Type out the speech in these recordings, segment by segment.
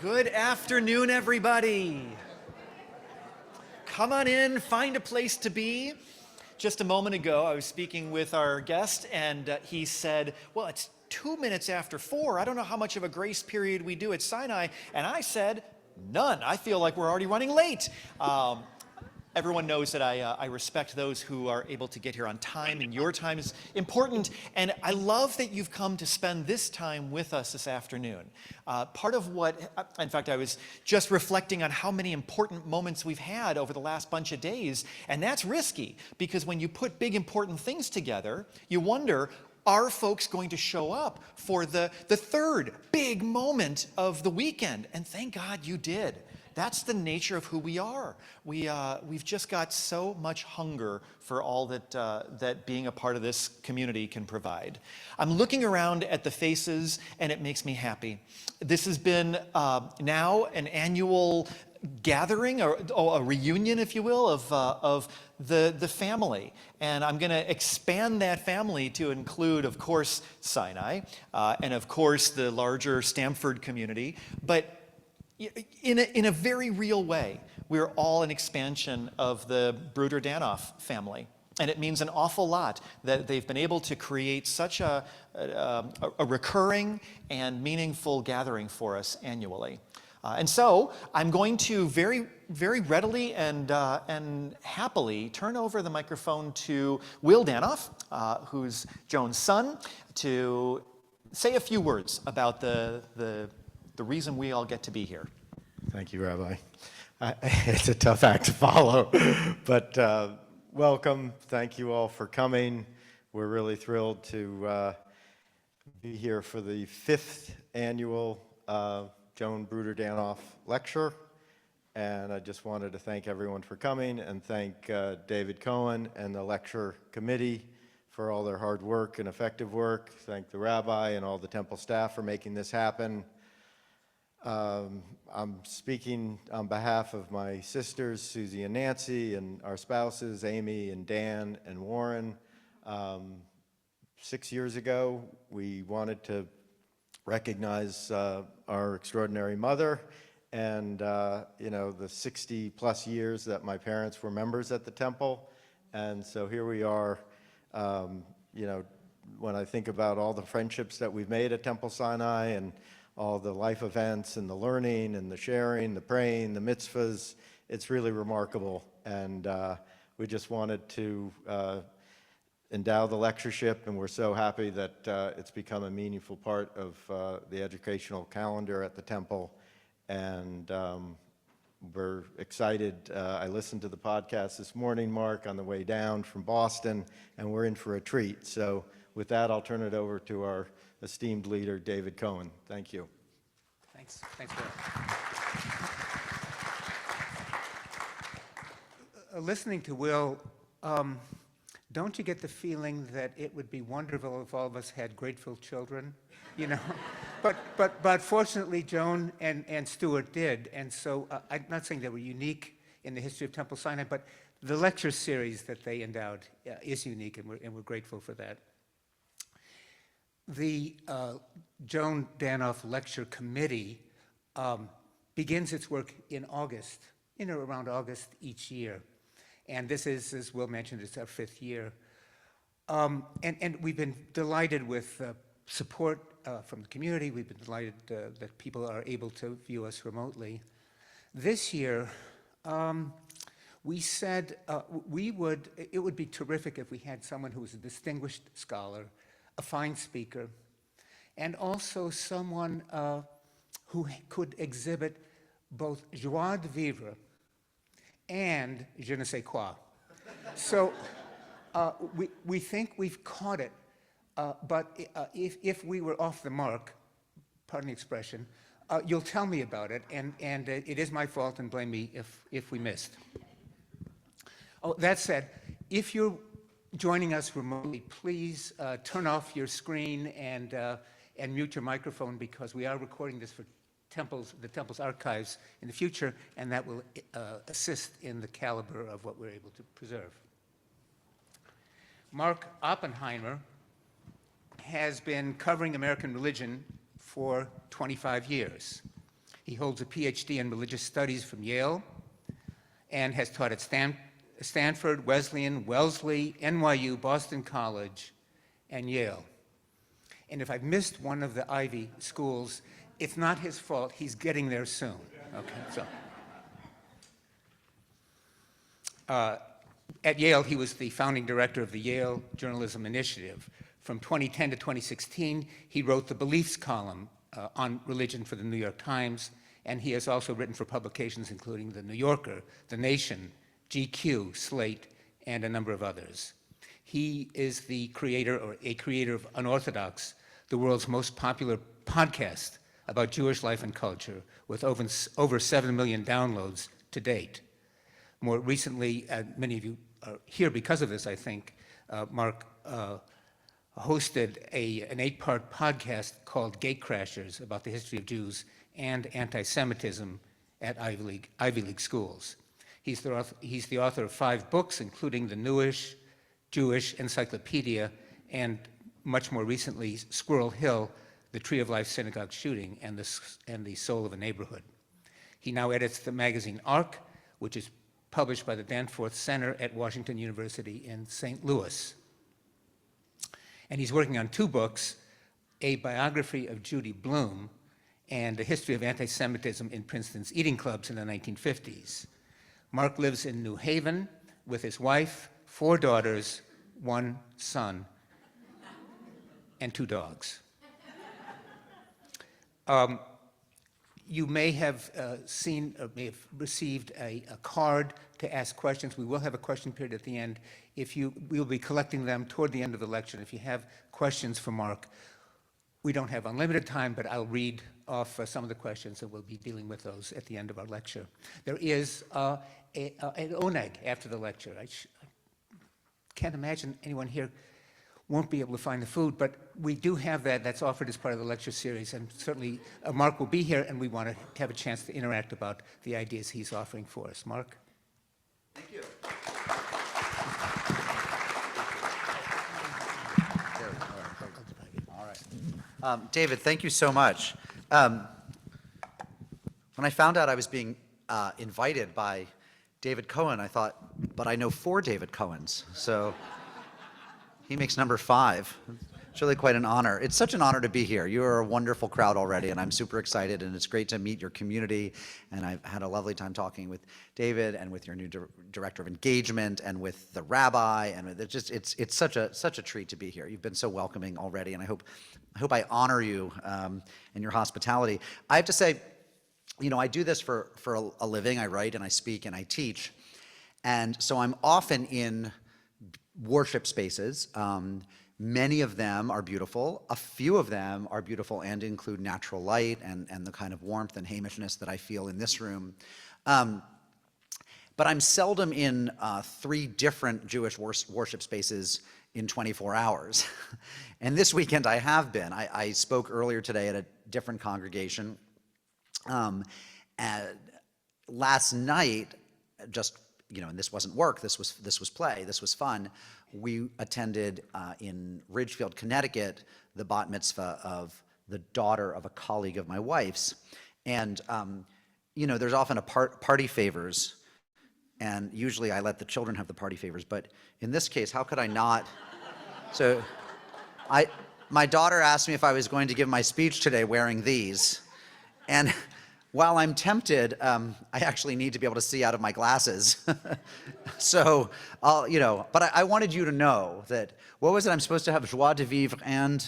Good afternoon, everybody. Come on in, find a place to be. Just a moment ago, I was speaking with our guest, and he said, well, it's 2 minutes after 4. I don't know how much of a grace period we do at Sinai. And I said, none. I feel like we're already running late. Everyone knows that I respect those who are able to get here on time, and your time is important. And I love that you've come to spend this time with us this afternoon. Part of what, in fact, I was just reflecting on how many important moments we've had over the last bunch of days, and that's risky, because when you put big important things together, you wonder, are folks going to show up for the third big moment of the weekend? And thank God you did. That's the nature of who we are. We've just got so much hunger for all that being a part of this community can provide. I'm looking around at the faces, and it makes me happy. This has been now an annual gathering, or a reunion, if you will, of the family. And I'm going to expand that family to include, of course, Sinai, and of course the larger Stamford community. But in a very real way, we're all an expansion of the Bruder Danoff family. And it means an awful lot that they've been able to create such a recurring and meaningful gathering for us annually. And so I'm going to very, very readily and happily turn over the microphone to Will Danoff, who's Joan's son, to say a few words about the reason we all get to be here. Thank you, Rabbi. It's a tough act to follow, but welcome. Thank you all for coming. We're really thrilled to be here for the 5th annual Joan Bruder Danoff Lecture. And I just wanted to thank everyone for coming and thank David Cohen and the lecture committee for all their hard work and effective work. Thank the rabbi and all the temple staff for making this happen. I'm speaking on behalf of my sisters, Susie and Nancy, and our spouses, Amy and Dan and Warren. 6 years ago, we wanted to recognize our extraordinary mother and, the 60 plus years that my parents were members at the temple. And so here we are, when I think about all the friendships that we've made at Temple Sinai and all the life events and the learning and the sharing, the praying, the mitzvahs, it's really remarkable. And we just wanted to endow the lectureship, and we're so happy that it's become a meaningful part of the educational calendar at the temple. And we're excited. I listened to the podcast this morning, Mark, on the way down from Boston, and we're in for a treat. So with that, I'll turn it over to our esteemed leader, David Cohen. Thank you. Thanks, Will. Listening to Will, don't you get the feeling that it would be wonderful if all of us had grateful children? But fortunately, Joan and Stuart did, and so I'm not saying they were unique in the history of Temple Sinai, but the lecture series that they endowed is unique, and we're grateful for that. The Joan Danoff Lecture Committee begins its work in August, around August each year. And this is, as Will mentioned, it's our 5th year. And we've been delighted with support from the community. We've been delighted that people are able to view us remotely. This year, we said it would be terrific if we had someone who was a distinguished scholar, a fine speaker, and also someone who could exhibit both joie de vivre and je ne sais quoi. So we think we've caught it, but if we were off the mark, pardon the expression, you'll tell me about it, and it is my fault, and blame me if we missed. Oh, that said, if you're joining us remotely, please turn off your screen and mute your microphone, because we are recording this for the Temple's archives in the future, and that will assist in the caliber of what we're able to preserve. Mark Oppenheimer has been covering American religion for 25 years. He holds a PhD in religious studies from Yale and has taught at Stanford, Wesleyan, Wellesley, NYU, Boston College, and Yale. And if I've missed one of the Ivy schools, it's not his fault. He's getting there soon. Okay, so. At Yale, he was the founding director of the Yale Journalism Initiative. From 2010 to 2016, he wrote the Beliefs column on religion for the New York Times, and he has also written for publications including The New Yorker, The Nation, GQ, Slate, and a number of others. He is the creator, or a creator of Unorthodox, the world's most popular podcast about Jewish life and culture, with over 7 million downloads to date. More recently, many of you are here because of this, I think, Mark hosted an 8-part podcast called Gatecrashers about the history of Jews and anti-Semitism at Ivy League schools. He's the author of 5 books, including the Newish Jewish Encyclopedia, and much more recently, Squirrel Hill, the Tree of Life Synagogue Shooting, and the Soul of a Neighborhood. He now edits the magazine Arc, which is published by the Danforth Center at Washington University in St. Louis. And he's working on 2 books, a biography of Judy Blume and a history of anti-Semitism in Princeton's eating clubs in the 1950s. Mark lives in New Haven with his wife, 4 daughters, 1 son, and 2 dogs. You may have seen, or may have received a card to ask questions. We will have a question period at the end. We'll be collecting them toward the end of the lecture. If you have questions for Mark, we don't have unlimited time, but I'll read off some of the questions, and we'll be dealing with those at the end of our lecture. There is an oneg after the lecture. I can't imagine anyone here won't be able to find the food, but we do have that. That's offered as part of the lecture series, and certainly Mark will be here, and we want to have a chance to interact about the ideas he's offering for us. Mark? Thank you. All right. David, thank you so much. When I found out I was being invited by David Cohen, I thought, but I know 4 David Cohens, so he makes number 5. It's really quite an honor. It's such an honor to be here. You are a wonderful crowd already, and I'm super excited, and it's great to meet your community. And I've had a lovely time talking with David and with your new director of engagement and with the rabbi, and it's such a treat to be here. You've been so welcoming already, and I hope I honor you and your hospitality. I have to say, you know, I do this for a living. I write and I speak and I teach, and so I'm often in worship spaces. Many of them are beautiful. A few of them are beautiful and include natural light and the kind of warmth and Hamishness that I feel in this room. But I'm seldom in 3 different Jewish worship spaces in 24 hours. And this weekend I have been. I spoke earlier today at a different congregation. Last night, just, you know, and this wasn't work, this was play, this was fun. We attended in Ridgefield, Connecticut, the bat mitzvah of the daughter of a colleague of my wife's. And, you know, there's often a party favors, and usually I let the children have the party favors, but in this case, how could I not? So my daughter asked me if I was going to give my speech today wearing these. And while I'm tempted, I actually need to be able to see out of my glasses. So, but I wanted you to know that, what was it? I'm supposed to have joie de vivre and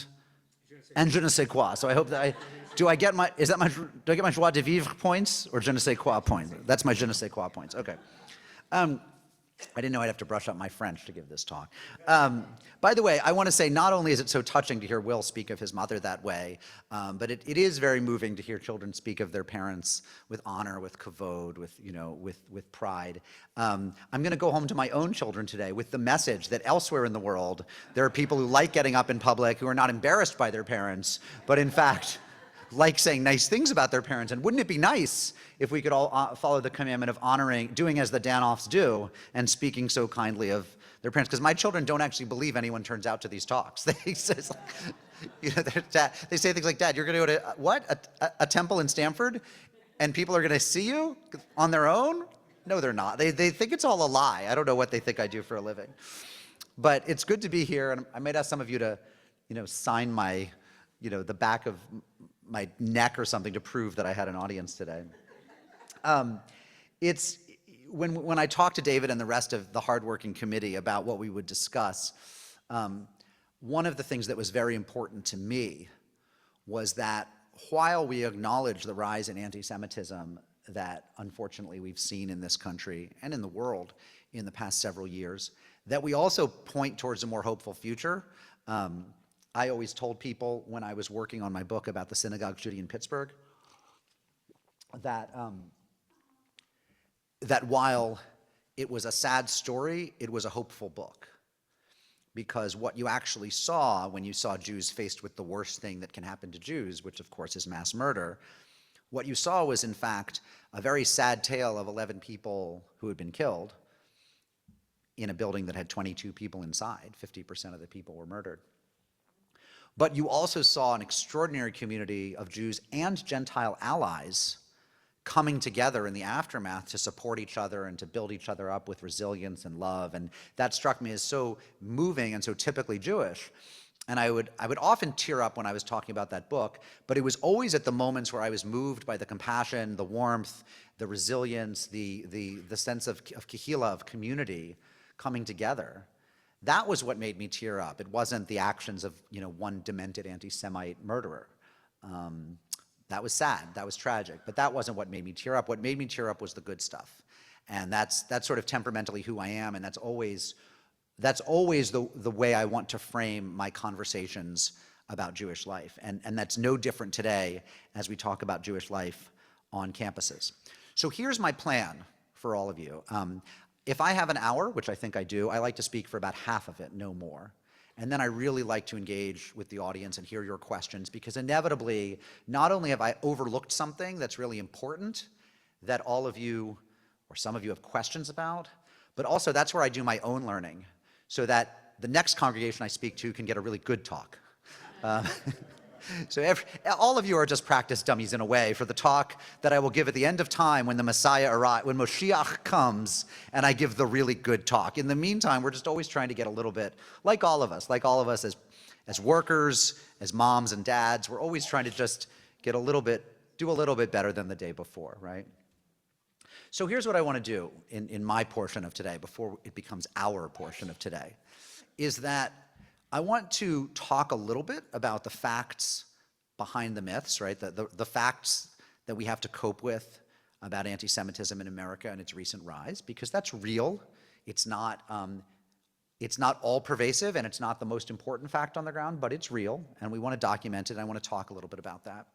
je ne sais quoi. So I hope that do I get my joie de vivre points or je ne sais quoi points? That's my je ne sais quoi points. Okay. I didn't know I'd have to brush up my French to give this talk. By the way, I want to say, not only is it so touching to hear Will speak of his mother that way, but it is very moving to hear children speak of their parents with honor, with kavod, with pride. I'm going to go home to my own children today with the message that elsewhere in the world, there are people who like getting up in public, who are not embarrassed by their parents, but in fact, like saying nice things about their parents. And wouldn't it be nice if we could all follow the commandment of honoring, doing as the Danoffs do, and speaking so kindly of their parents? Because my children don't actually believe anyone turns out to these talks. They say things like, Dad, you're going to go to, what, a temple in Stanford? and people are going to see you on their own? No, they're not. They think it's all a lie. I don't know what they think I do for a living. But it's good to be here, and I might ask some of you to, sign my, the back of my neck or something to prove that I had an audience today. It's when I talked to David and the rest of the hardworking committee about what we would discuss, one of the things that was very important to me was that while we acknowledge the rise in anti-Semitism that unfortunately we've seen in this country and in the world in the past several years, that we also point towards a more hopeful future. I always told people when I was working on my book about the synagogue shooting in Pittsburgh that, that while it was a sad story, it was a hopeful book. Because what you actually saw when you saw Jews faced with the worst thing that can happen to Jews, which of course is mass murder, what you saw was in fact a very sad tale of 11 people who had been killed in a building that had 22 people inside. 50% of the people were murdered. But you also saw an extraordinary community of Jews and Gentile allies coming together in the aftermath to support each other and to build each other up with resilience and love. And that struck me as so moving and so typically Jewish. And I would often tear up when I was talking about that book, but it was always at the moments where I was moved by the compassion, the warmth, the resilience, the sense of kahila, of community coming together. That was what made me tear up. It wasn't the actions of one demented anti-Semite murderer. That was sad, that was tragic, but that wasn't what made me tear up. What made me tear up was the good stuff. And that's sort of temperamentally who I am, and that's always the way I want to frame my conversations about Jewish life. And that's no different today as we talk about Jewish life on campuses. So here's my plan for all of you. If I have an hour, which I think I do, I like to speak for about half of it, no more. And then I really like to engage with the audience and hear your questions, because inevitably, not only have I overlooked something that's really important that all of you, or some of you, have questions about, but also that's where I do my own learning, so that the next congregation I speak to can get a really good talk. So all of you are just practice dummies in a way for the talk that I will give at the end of time when the Messiah arrives, when Moshiach comes, and I give the really good talk. In the meantime, we're just always trying to get a little bit, like all of us as workers, as moms and dads, we're always trying to just do a little bit better than the day before, right? So here's what I want to do in my portion of today, before it becomes our portion of today, is that I want to talk a little bit about the facts behind the myths, right? The facts that we have to cope with about anti-Semitism in America and its recent rise, because that's real. It's not all pervasive, and it's not the most important fact on the ground, but it's real, and we want to document it, and I want to talk a little bit about that.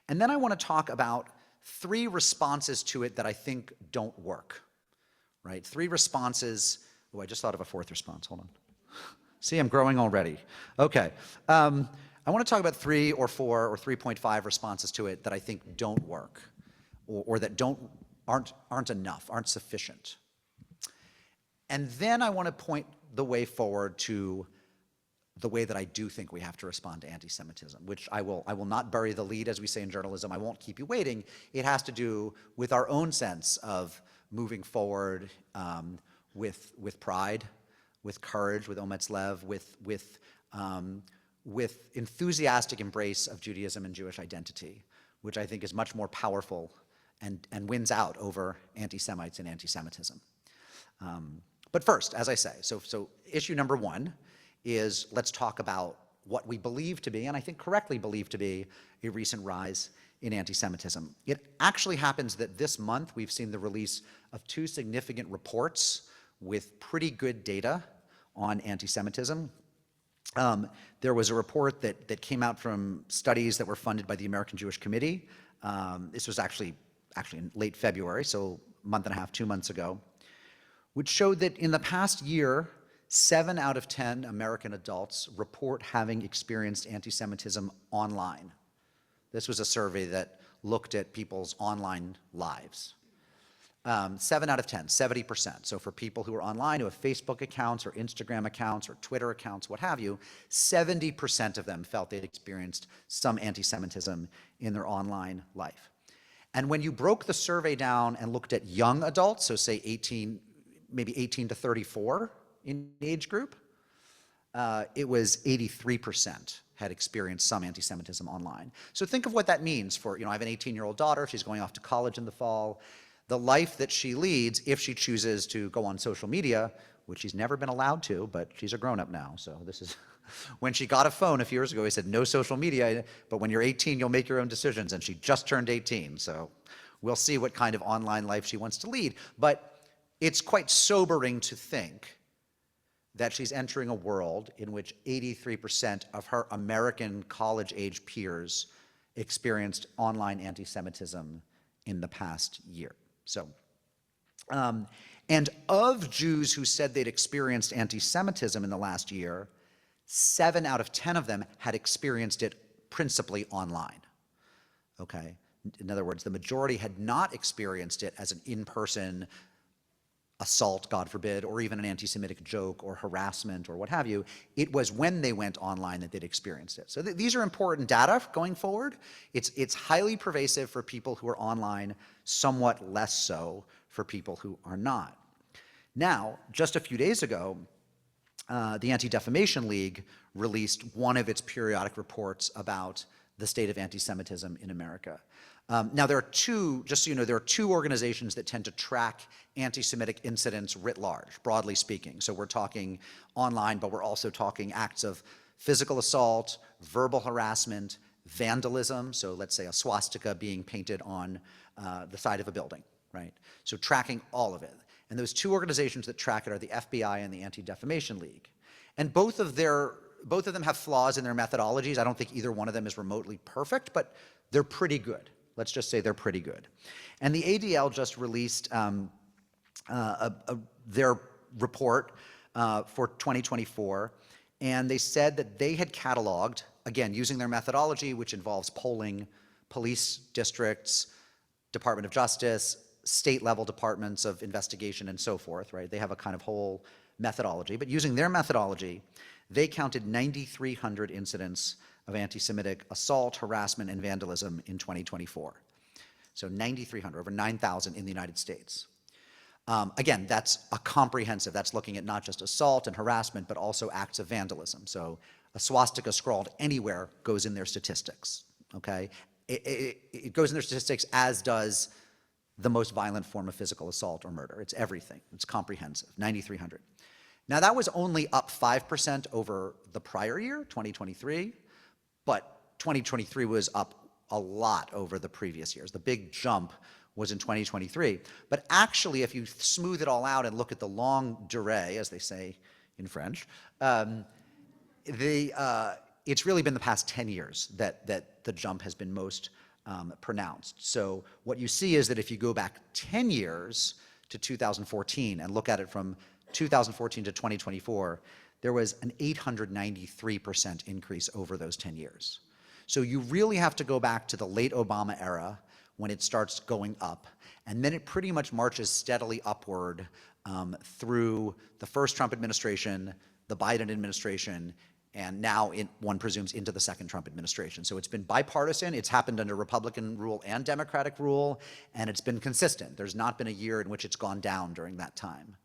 And then I want to talk about 3 responses to it that I think don't work, right? 3 responses. Oh, I just thought of a 4th response. Hold on. See, I'm growing already. Okay. I want to talk about 3 or 4 or 3.5 responses to it that I think don't work, or that aren't enough, aren't sufficient. And then I want to point the way forward to the way that I do think we have to respond to anti-Semitism, which I will not bury the lead, as we say in journalism. I won't keep you waiting. It has to do with our own sense of moving forward with pride, with courage, with omets lev, with enthusiastic embrace of Judaism and Jewish identity, which I think is much more powerful and wins out over anti-Semites and anti-Semitism. But first, as I say, so issue number 1 is, let's talk about what we believe to be, and I think correctly believe to be, a recent rise in anti-Semitism. It actually happens that this month we've seen the release of 2 significant reports with pretty good data on anti-Semitism. There was a report that came out from studies that were funded by the American Jewish Committee. This was actually in late February, so a month and a half, 2 months ago, which showed that in the past year, 7 out of 10 American adults report having experienced anti-Semitism online. This was a survey that looked at people's online lives. 7 out of 10, 70%. So for people who are online, who have Facebook accounts or Instagram accounts or Twitter accounts, what have you, 70% of them felt they'd experienced some anti-Semitism in their online life. And when you broke the survey down and looked at young adults, so say 18, maybe 18 to 34 in age group, it was 83% had experienced some anti-Semitism online. So think of what that means for, I have an 18-year-old daughter, she's going off to college in the fall. The life that she leads, if she chooses to go on social media, which she's never been allowed to, but she's a grown-up now, so this is, when she got a phone a few years ago, he said, no social media, but when you're 18, you'll make your own decisions, and she just turned 18, so we'll see what kind of online life she wants to lead. But it's quite sobering to think that she's entering a world in which 83% of her American college-age peers experienced online anti-Semitism in the past year. So, and of Jews who said they'd experienced anti-Semitism in the last year, 7 out of 10 of them had experienced it principally online, okay? In other words, the majority had not experienced it as an in-person assault, God forbid, or even an anti-Semitic joke or harassment or what have you. It was when they went online that they'd experienced it. So these are important data going forward. It's highly pervasive for people who are online, somewhat less so for people who are not. Now, just a few days ago, the Anti-Defamation League released one of its periodic reports about the state of anti-Semitism in America. Now, there are two, just so you know, there are two organizations that tend to track anti-Semitic incidents writ large, broadly speaking. So we're talking online, but we're also talking acts of physical assault, verbal harassment, vandalism, so let's say a swastika being painted on the side of a building, right? So tracking all of it. And those two organizations that track it are the FBI and the Anti-Defamation League. And both of them have flaws in their methodologies. I don't think either one of them is remotely perfect, but they're pretty good. Let's just say they're pretty good. And the ADL just released their report for 2024, and they said that they had cataloged, again, using their methodology, which involves polling police districts, Department of Justice, state-level departments of investigation, and so forth, right? They have a kind of whole methodology. But using their methodology, they counted 9,300 incidents of anti-Semitic assault, harassment, and vandalism in 2024. So 9,300, over 9,000 in the United States. Again, that's a comprehensive, that's looking at not just assault and harassment, but also acts of vandalism. So a swastika scrawled anywhere goes in their statistics, okay? It goes in their statistics, as does the most violent form of physical assault or murder. It's everything, it's comprehensive, 9,300. Now that was only up 5% over the prior year, 2023, but 2023 was up a lot over the previous years. The big jump was in 2023. But actually, if you smooth it all out and look at the longue durée, as they say in French, it's really been the past 10 years that the jump has been most pronounced. So what you see is that if you go back 10 years to 2014 and look at it from 2014 to 2024, there was an 893% increase over those 10 years. So you really have to go back to the late Obama era when it starts going up, and then it pretty much marches steadily upward through the first Trump administration, the Biden administration, and now one presumes into the second Trump administration. So it's been bipartisan, it's happened under Republican rule and Democratic rule, and it's been consistent. There's not been a year in which it's gone down during that time.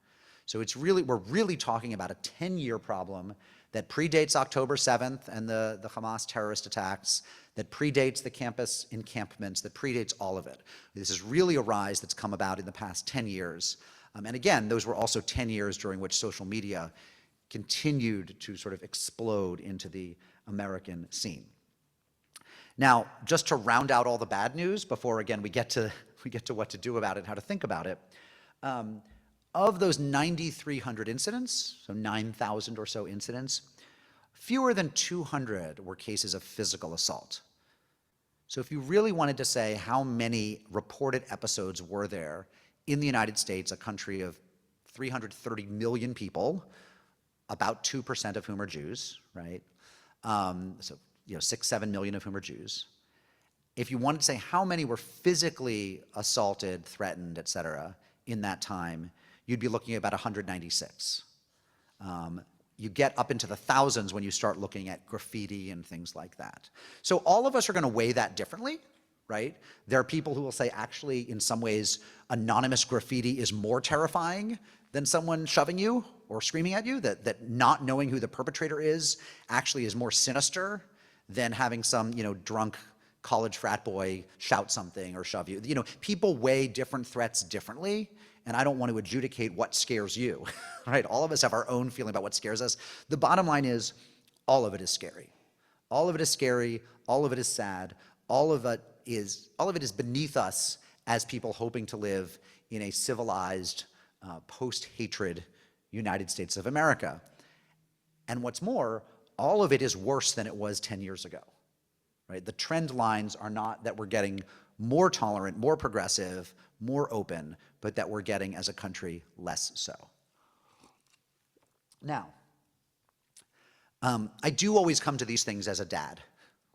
So we're really talking about a 10-year problem that predates October 7th and the Hamas terrorist attacks, that predates the campus encampments, that predates all of it. This is really a rise that's come about in the past 10 years. And again, those were also 10 years during which social media continued to sort of explode into the American scene. Now, just to round out all the bad news before, again, we get to what to do about it and how to think about it, of those 9,300 incidents, so 9,000 or so incidents, fewer than 200 were cases of physical assault. So if you really wanted to say how many reported episodes were there in the United States, a country of 330 million people, about 2% of whom are Jews, right? So 6-7 million of whom are Jews. If you wanted to say how many were physically assaulted, threatened, et cetera, in that time, you'd be looking at about 196. You get up into the thousands when you start looking at graffiti and things like that. So all of us are going to weigh that differently, right? There are people who will say, actually, in some ways, anonymous graffiti is more terrifying than someone shoving you or screaming at you, that not knowing who the perpetrator is actually is more sinister than having some, drunk college frat boy shout something or shove you. People weigh different threats differently, and I don't want to adjudicate what scares you, right? All of us have our own feeling about what scares us. The bottom line is, all of it is scary. All of it is scary, all of it is sad, all of it is beneath us as people hoping to live in a civilized, post-hatred United States of America. And what's more, all of it is worse than it was 10 years ago, right? The trend lines are not that we're getting more tolerant, more progressive, more open, but that we're getting as a country less so. Now, I do always come to these things as a dad,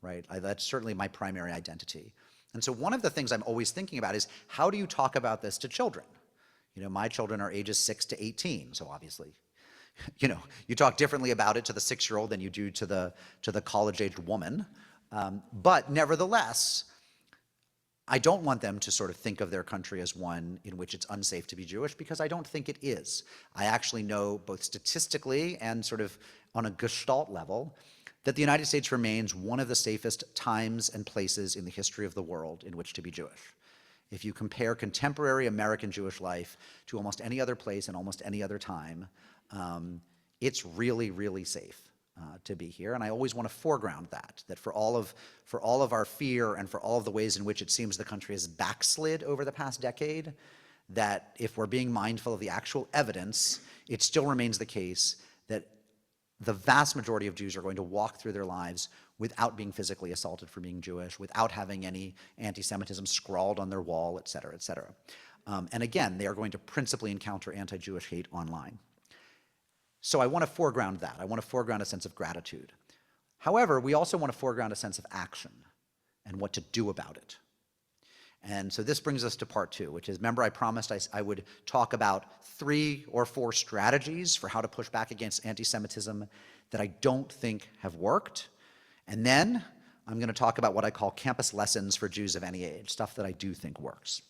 right? That's certainly my primary identity. And so one of the things I'm always thinking about is, how do you talk about this to children? My children are ages 6 to 18, so obviously, you talk differently about it to the 6-year-old than you do to the college-aged woman. But nevertheless, I don't want them to sort of think of their country as one in which it's unsafe to be Jewish, because I don't think it is. I actually know, both statistically and sort of on a gestalt level, that the United States remains one of the safest times and places in the history of the world in which to be Jewish. If you compare contemporary American Jewish life to almost any other place and almost any other time, it's really, really safe to be here. And I always want to foreground that for all of our fear and for all of the ways in which it seems the country has backslid over the past decade, that if we're being mindful of the actual evidence, it still remains the case that the vast majority of Jews are going to walk through their lives without being physically assaulted for being Jewish, without having any anti-Semitism scrawled on their wall, et cetera, et cetera. And again, they are going to principally encounter anti-Jewish hate online. So I want to foreground that. I want to foreground a sense of gratitude. However, we also want to foreground a sense of action and what to do about it. And so this brings us to part 2, which is, remember I promised I would talk about 3 or 4 strategies for how to push back against anti-Semitism that I don't think have worked. And then I'm going to talk about what I call campus lessons for Jews of any age, stuff that I do think works.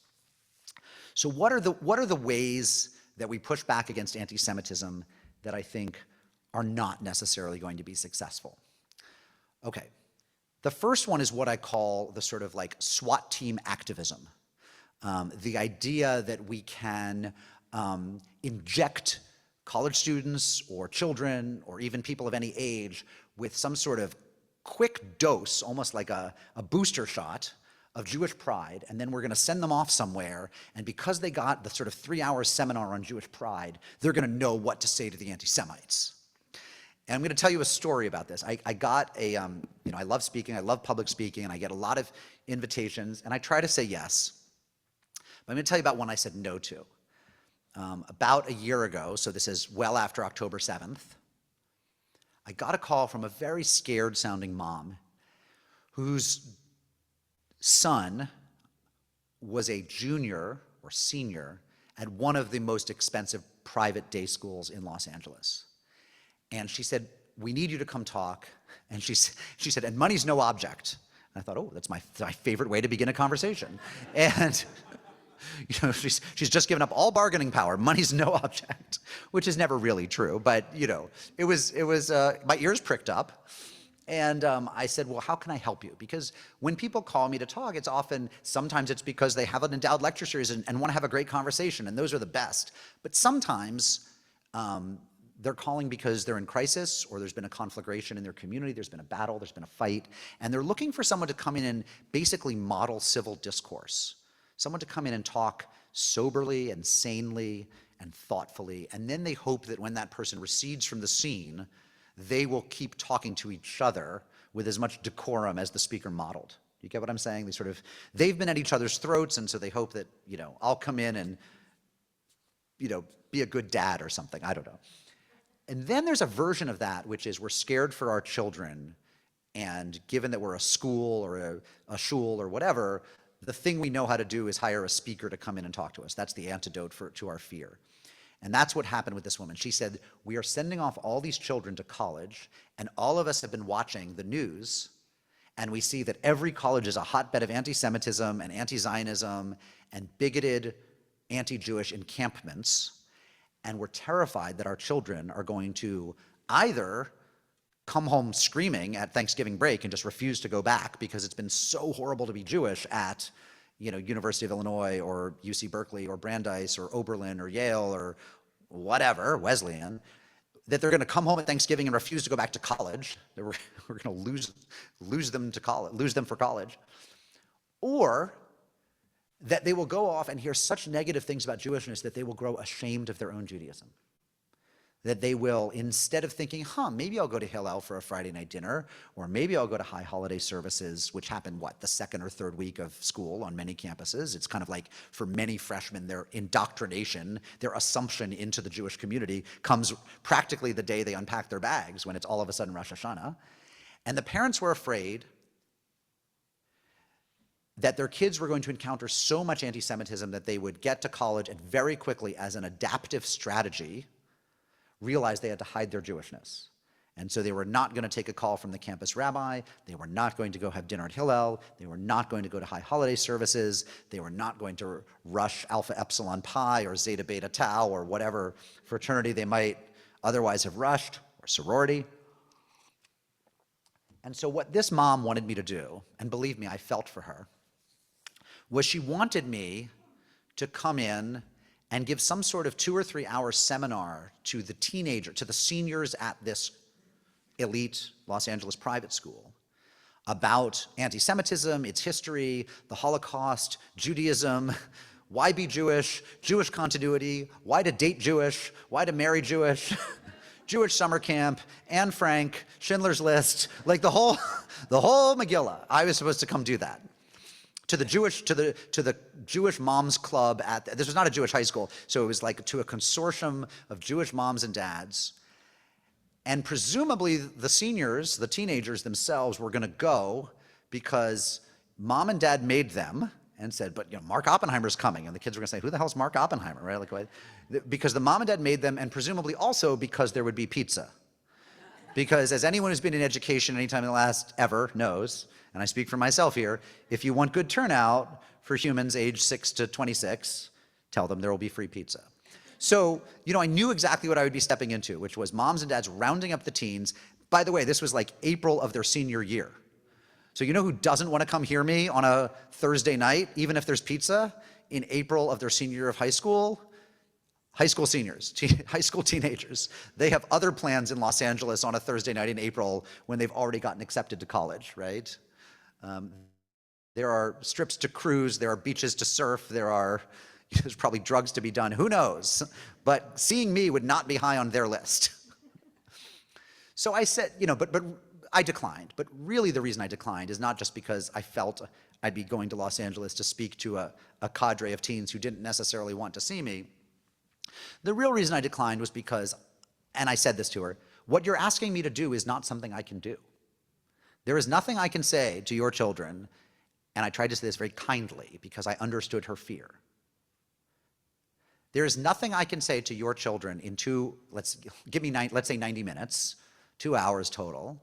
So what are the ways that we push back against anti-Semitism that I think are not necessarily going to be successful? Okay. The first one is what I call the sort of like SWAT team activism. The idea that we can inject college students or children or even people of any age with some sort of quick dose, almost like a booster shot of Jewish pride, and then we're going to send them off somewhere, and because they got the sort of 3-hour seminar on Jewish pride, they're going to know what to say to the anti-Semites. And I'm going to tell you a story about this. I got I love speaking, I love public speaking, and I get a lot of invitations, and I try to say yes. But I'm going to tell you about one I said no to. About a year ago, so this is well after October 7th, I got a call from a very scared-sounding mom whose son was a junior or senior at one of the most expensive private day schools in Los Angeles. And she said, "We need you to come talk." And she said, "And money's no object." And I thought, oh, that's my favorite way to begin a conversation. And she's just given up all bargaining power. Money's no object, which is never really true. But it was my ears pricked up. And I said, well, how can I help you? Because when people call me to talk, sometimes it's because they have an endowed lecture series and want to have a great conversation, and those are the best. But sometimes they're calling because they're in crisis, or there's been a conflagration in their community, there's been a battle, there's been a fight, and they're looking for someone to come in and basically model civil discourse, someone to come in and talk soberly and sanely and thoughtfully, and then they hope that when that person recedes from the scene, they will keep talking to each other with as much decorum as the speaker modeled. You get what I'm saying? They've been at each other's throats, and so they hope that, I'll come in and, be a good dad or something. I don't know. And then there's a version of that, which is we're scared for our children, and given that we're a school or a shul or whatever, the thing we know how to do is hire a speaker to come in and talk to us. That's the antidote to our fear. And that's what happened with this woman. She said, we are sending off all these children to college, and all of us have been watching the news, And we see that every college is a hotbed of anti-Semitism and anti-Zionism and bigoted anti-Jewish encampments. And we're terrified that our children are going to either come home screaming at Thanksgiving break and just refuse to go back because it's been so horrible to be Jewish at, University of Illinois or UC Berkeley or Brandeis or Oberlin or Yale or whatever, Wesleyan, that they're going to come home at Thanksgiving and refuse to go back to college. That we're going to lose them to college, lose them for college, or that they will go off and hear such negative things about Jewishness that they will grow ashamed of their own Judaism. That they will, instead of thinking, maybe I'll go to Hillel for a Friday night dinner, or maybe I'll go to high holiday services, which happen, the second or third week of school on many campuses. It's kind of like, for many freshmen, their indoctrination, their assumption into the Jewish community comes practically the day they unpack their bags, when it's all of a sudden Rosh Hashanah. And the parents were afraid that their kids were going to encounter so much anti-Semitism that they would get to college and very quickly, as an adaptive strategy, realized they had to hide their Jewishness. And so they were not going to take a call from the campus rabbi. They were not going to go have dinner at Hillel. They were not going to go to high holiday services. They were not going to rush Alpha Epsilon Pi or Zeta Beta Tau or whatever fraternity they might otherwise have rushed, or sorority. And so what this mom wanted me to do, and believe me, I felt for her, was she wanted me to come in and give some sort of 2 or 3 hour seminar to the seniors at this elite Los Angeles private school about anti-Semitism, its history, the Holocaust, Judaism, why be Jewish, Jewish continuity, why to date Jewish, why to marry Jewish, Jewish summer camp, Anne Frank, Schindler's List, like the whole Megillah. I was supposed to come do that. To the Jewish Moms Club this was not a Jewish high school, so it was like to a consortium of Jewish moms and dads. And presumably the seniors, the teenagers themselves, were going to go because mom and dad made them and said, but Mark Oppenheimer's coming. And the kids were going to say, who the hell's Mark Oppenheimer, right? Because the mom and dad made them, and presumably also because there would be pizza. Because as anyone who's been in education anytime in the last ever knows, and I speak for myself here, if you want good turnout for humans aged 6 to 26, tell them there will be free pizza. So, I knew exactly what I would be stepping into, which was moms and dads rounding up the teens. By the way, this was like April of their senior year. So who doesn't want to come hear me on a Thursday night, even if there's pizza, in April of their senior year of high school? High school seniors, high school teenagers. They have other plans in Los Angeles on a Thursday night in April when they've already gotten accepted to college, right? There are strips to cruise, there are beaches to surf, there's probably drugs to be done, who knows? But seeing me would not be high on their list. So I said, but I declined. But really the reason I declined is not just because I felt I'd be going to Los Angeles to speak to a cadre of teens who didn't necessarily want to see me. The real reason I declined was because, and I said this to her, what you're asking me to do is not something I can do. There is nothing I can say to your children, and I tried to say this very kindly because I understood her fear. There is nothing I can say to your children in let's say 90 minutes, 2 hours total,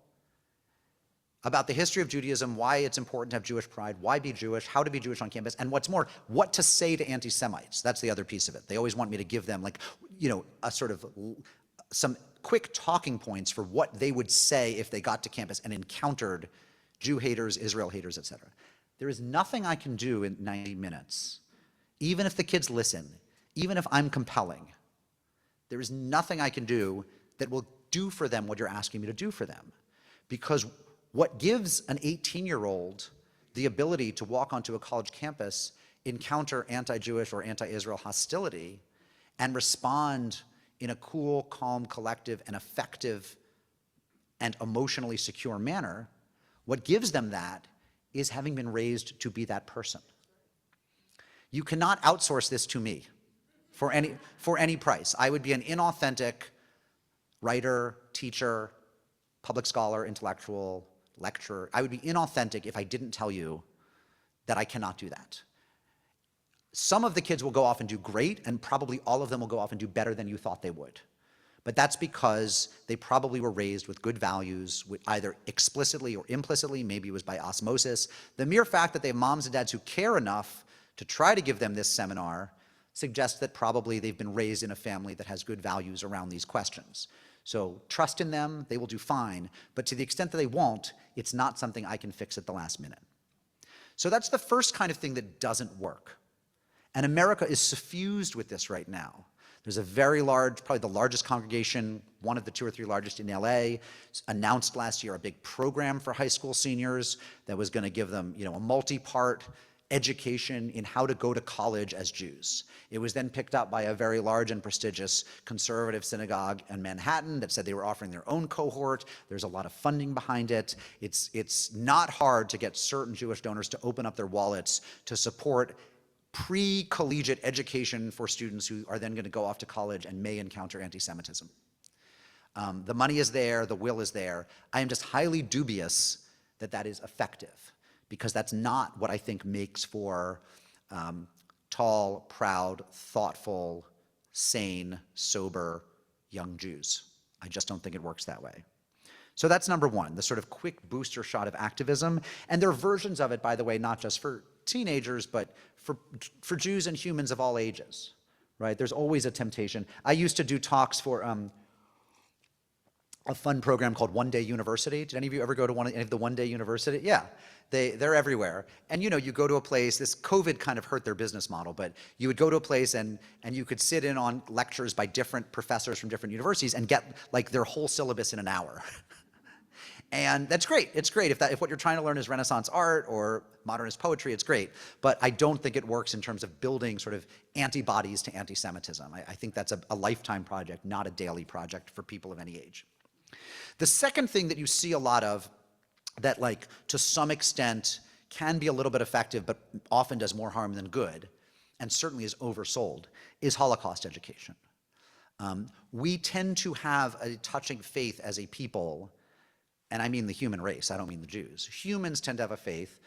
about the history of Judaism, why it's important to have Jewish pride, why be Jewish, how to be Jewish on campus, and what's more, what to say to anti-Semites. That's the other piece of it. They always want me to give them a sort of some quick talking points for what they would say if they got to campus and encountered Jew haters, Israel haters, etc. There is nothing I can do in 90 minutes, even if the kids listen, even if I'm compelling. There is nothing I can do that will do for them what you're asking me to do for them. Because what gives an 18-year-old the ability to walk onto a college campus, encounter anti-Jewish or anti-Israel hostility, and respond in a cool, calm, collective, and effective and emotionally secure manner, what gives them that is having been raised to be that person. You cannot outsource this to me for any price. I would be an inauthentic writer, teacher, public scholar, intellectual, lecturer. I would be inauthentic if I didn't tell you that I cannot do that. Some of the kids will go off and do great, and probably all of them will go off and do better than you thought they would. But that's because they probably were raised with good values, either explicitly or implicitly, maybe it was by osmosis. The mere fact that they have moms and dads who care enough to try to give them this seminar suggests that probably they've been raised in a family that has good values around these questions. So trust in them, they will do fine, but to the extent that they won't, it's not something I can fix at the last minute. So that's the first kind of thing that doesn't work. And America is suffused with this right now. There's a very large, probably the largest congregation, one of the 2 or 3 largest in LA, announced last year a big program for high school seniors that was going to give them, a multi-part education in how to go to college as Jews. It was then picked up by a very large and prestigious conservative synagogue in Manhattan that said they were offering their own cohort. There's a lot of funding behind it. It's not hard to get certain Jewish donors to open up their wallets to support pre-collegiate education for students who are then going to go off to college and may encounter anti-Semitism. The money is there, the will is there. I am just highly dubious that that is effective, because that's not what I think makes for tall, proud, thoughtful, sane, sober young Jews. I just don't think it works that way. So that's number one, the sort of quick booster shot of activism. And there are versions of it, by the way, not just for teenagers, but for Jews and humans of all ages, right? There's always a temptation. I used to do talks for a fun program called One Day University. Did any of you ever go to any of the One Day University? Yeah, they're everywhere. And you go to a place, this COVID kind of hurt their business model, but you would go to a place and you could sit in on lectures by different professors from different universities and get like their whole syllabus in an hour. And that's great. It's great. If what you're trying to learn is Renaissance art or modernist poetry, it's great. But I don't think it works in terms of building sort of antibodies to anti-Semitism. I think that's a lifetime project, not a daily project for people of any age. The second thing that you see a lot of that, like, to some extent can be a little bit effective, but often does more harm than good, and certainly is oversold, is Holocaust education. We tend to have a touching faith as a people, and I mean the human race, I don't mean the Jews. Humans tend to have a faith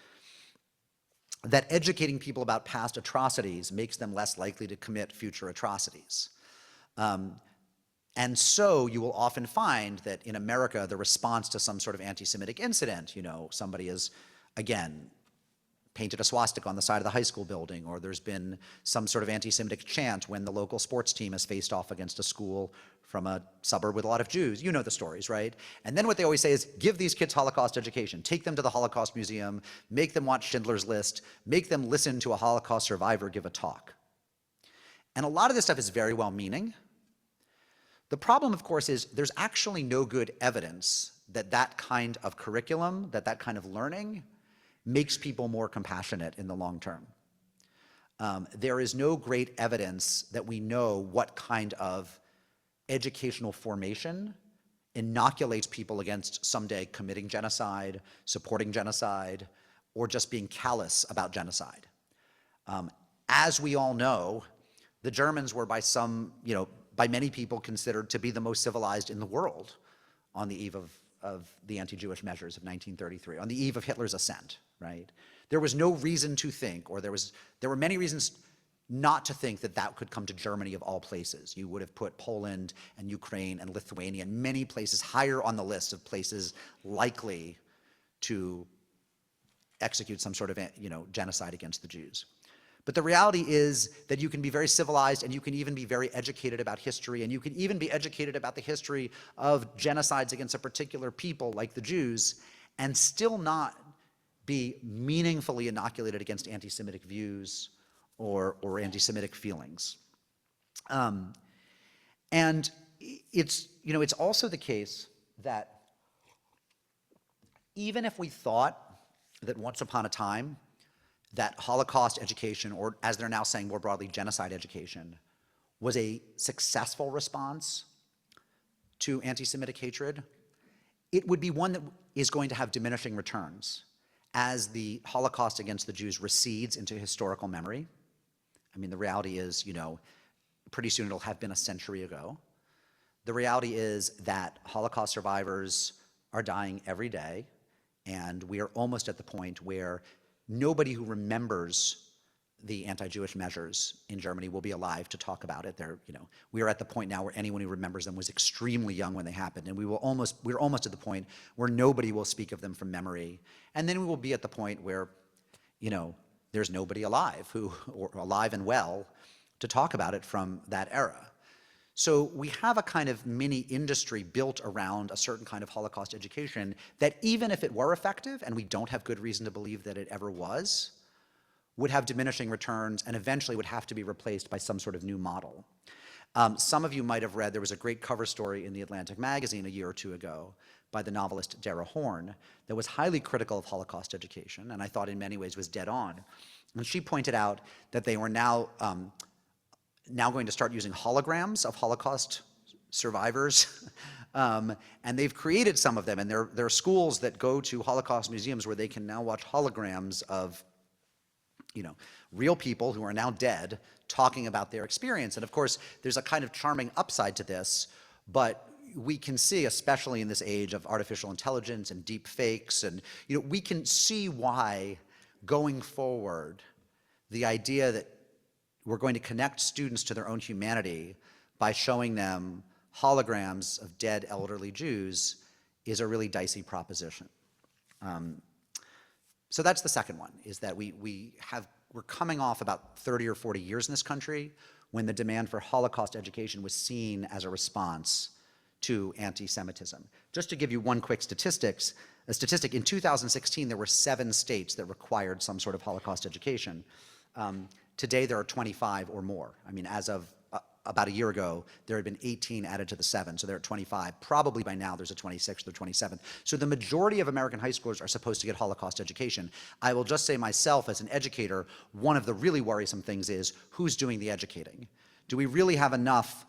that educating people about past atrocities makes them less likely to commit future atrocities. And so you will often find that in America, the response to some sort of anti-Semitic incident, somebody has, again, painted a swastika on the side of the high school building, or there's been some sort of anti-Semitic chant when the local sports team has faced off against a school from a suburb with a lot of Jews. You know the stories, right? And then what they always say is, give these kids Holocaust education. Take them to the Holocaust Museum, make them watch Schindler's List, make them listen to a Holocaust survivor give a talk. And a lot of this stuff is very well-meaning. The problem, of course, is there's actually no good evidence that that kind of curriculum, that kind of learning, makes people more compassionate in the long term. There is no great evidence that we know what kind of educational formation inoculates people against someday committing genocide, supporting genocide, or just being callous about genocide. As we all know, the Germans were by some, by many people considered to be the most civilized in the world on the eve of the anti-Jewish measures of 1933, on the eve of Hitler's ascent, right? There was no reason to think, or there were many reasons not to think that that could come to Germany of all places. You would have put Poland and Ukraine and Lithuania and many places higher on the list of places likely to execute some sort of, genocide against the Jews. But the reality is that you can be very civilized, and you can even be very educated about history, and you can even be educated about the history of genocides against a particular people like the Jews, and still not be meaningfully inoculated against anti-Semitic views or anti-Semitic feelings. And it's also the case that even if we thought that once upon a time that Holocaust education, or as they're now saying more broadly, genocide education, was a successful response to anti-Semitic hatred, it would be one that is going to have diminishing returns as the Holocaust against the Jews recedes into historical memory. I mean, the reality is, pretty soon it'll have been a century ago. The reality is that Holocaust survivors are dying every day, and we are almost at the point where nobody who remembers the anti-Jewish measures in Germany will be alive to talk about it. We are at the point now where anyone who remembers them was extremely young when they happened, and we're almost at the point where nobody will speak of them from memory. And then we will be at the point where, there's nobody alive or alive and well to talk about it from that era. So we have a kind of mini industry built around a certain kind of Holocaust education that, even if it were effective, and we don't have good reason to believe that it ever was, would have diminishing returns and eventually would have to be replaced by some sort of new model. Some of you might have read, there was a great cover story in the Atlantic magazine a year or two ago by the novelist Dara Horn that was highly critical of Holocaust education, and I thought in many ways was dead on. And she pointed out that they were now going to start using holograms of Holocaust survivors, and they've created some of them, and there are schools that go to Holocaust museums where they can now watch holograms of real people who are now dead talking about their experience. And of course, there's a kind of charming upside to this, but we can see, especially in this age of artificial intelligence and deep fakes, and we can see why, going forward, the idea that we're going to connect students to their own humanity by showing them holograms of dead elderly Jews is a really dicey proposition. So that's the second one, is that we're coming off about 30 or 40 years in this country when the demand for Holocaust education was seen as a response to anti-Semitism. Just to give you one quick statistic, in 2016 there were 7 states that required some sort of Holocaust education. Today there are 25 or more. I mean, as of about a year ago, there had been 18 added to the 7, so they're at 25. Probably by now there's a 26th or 27th. So the majority of American high schoolers are supposed to get Holocaust education. I will just say myself, as an educator, one of the really worrisome things is who's doing the educating? Do we really have enough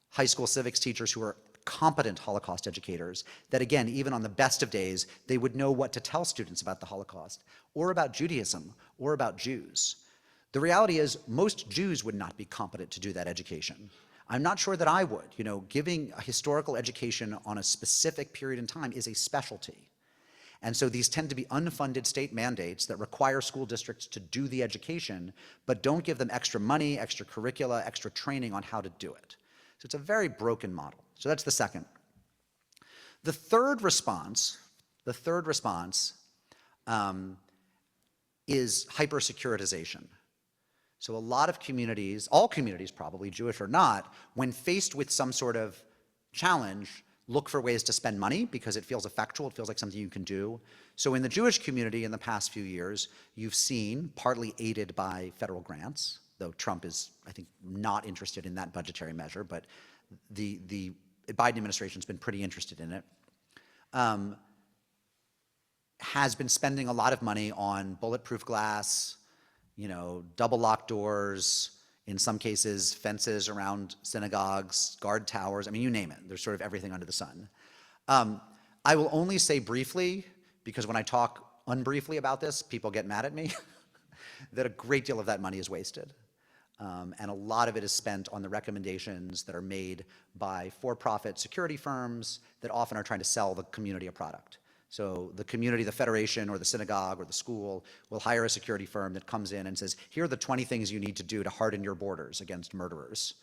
high school civics teachers who are competent Holocaust educators that, again, even on the best of days, they would know what to tell students about the Holocaust, or about Judaism, or about Jews? The reality is most Jews would not be competent to do that education. I'm not sure that I would. Giving a historical education on a specific period in time is a specialty. And so these tend to be unfunded state mandates that require school districts to do the education, but don't give them extra money, extra curricula, extra training on how to do it. So it's a very broken model. So that's the second. The third response is hyper-securitization. So a lot of communities, all communities probably, Jewish or not, when faced with some sort of challenge, look for ways to spend money because it feels effectual, it feels like something you can do. So in the Jewish community in the past few years, you've seen, partly aided by federal grants, though Trump is, I think, not interested in that budgetary measure, but the Biden administration's been pretty interested in it, has been spending a lot of money on bulletproof glass, double locked doors, in some cases fences around synagogues, guard towers, I mean, you name it. There's sort of everything under the sun. I will only say briefly, because when I talk unbriefly about this, people get mad at me, that a great deal of that money is wasted. And a lot of it is spent on the recommendations that are made by for-profit security firms that often are trying to sell the community a product. So the community, the federation, or the synagogue, or the school will hire a security firm that comes in and says, here are the 20 things you need to do to harden your borders against murderers,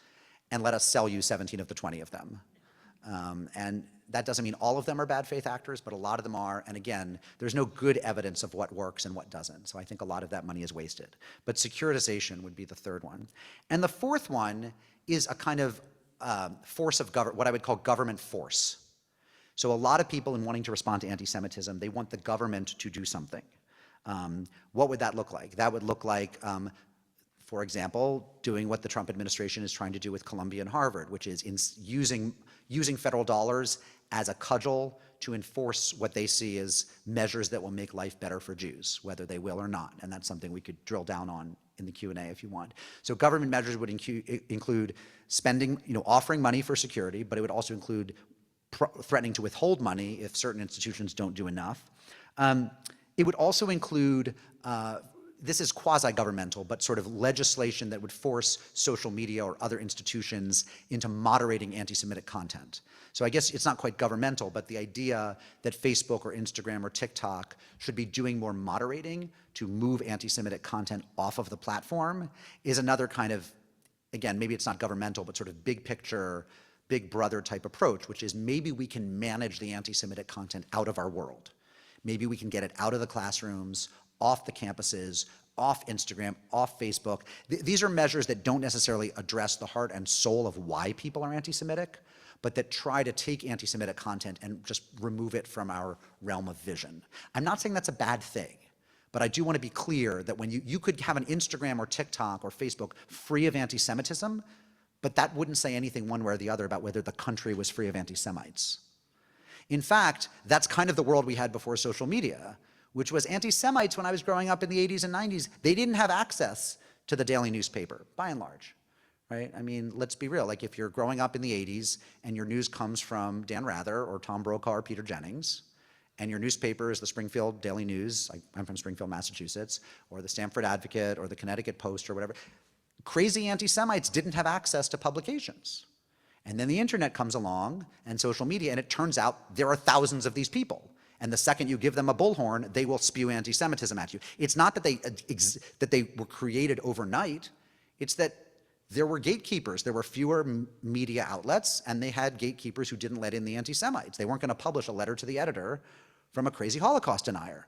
and let us sell you 17 of the 20 of them. And that doesn't mean all of them are bad faith actors, but a lot of them are. And again, there's no good evidence of what works and what doesn't. So I think a lot of that money is wasted. But securitization would be the third one. And the fourth one is a kind of force of what I would call government force. So a lot of people, in wanting to respond to anti-Semitism, they want the government to do something. What would that look like? That would look like, for example, doing what the Trump administration is trying to do with Columbia and Harvard, which is using federal dollars as a cudgel to enforce what they see as measures that will make life better for Jews, whether they will or not. And that's something we could drill down on in the Q&A if you want. So government measures would include spending, offering money for security, but it would also include threatening to withhold money if certain institutions don't do enough. It would also include this is quasi-governmental, but sort of legislation that would force social media or other institutions into moderating anti-Semitic content. So I guess it's not quite governmental, but the idea that Facebook or Instagram or TikTok should be doing more moderating to move anti-Semitic content off of the platform is another kind of, again, maybe it's not governmental, but sort of big picture, big brother type approach, which is maybe we can manage the anti-Semitic content out of our world. Maybe we can get it out of the classrooms, off the campuses, off Instagram, off Facebook. These are measures that don't necessarily address the heart and soul of why people are anti-Semitic, but that try to take anti-Semitic content and just remove it from our realm of vision. I'm not saying that's a bad thing, but I do want to be clear that when you could have an Instagram or TikTok or Facebook free of anti-Semitism, but that wouldn't say anything one way or the other about whether the country was free of anti-Semites. In fact, that's kind of the world we had before social media, which was anti-Semites when I was growing up in the 80s and 90s. They didn't have access to the daily newspaper, by and large, right? I mean, let's be real. Like if you're growing up in the 80s and your news comes from Dan Rather or Tom Brokaw or Peter Jennings, and your newspaper is the Springfield Daily News, I'm from Springfield, Massachusetts, or the Stamford Advocate or the Connecticut Post or whatever, crazy anti-Semites didn't have access to publications. And then the internet comes along and social media, and it turns out there are thousands of these people. And the second you give them a bullhorn, they will spew anti-Semitism at you. It's not that they were created overnight. It's that there were gatekeepers. There were fewer media outlets, and they had gatekeepers who didn't let in the anti-Semites. They weren't going to publish a letter to the editor from a crazy Holocaust denier.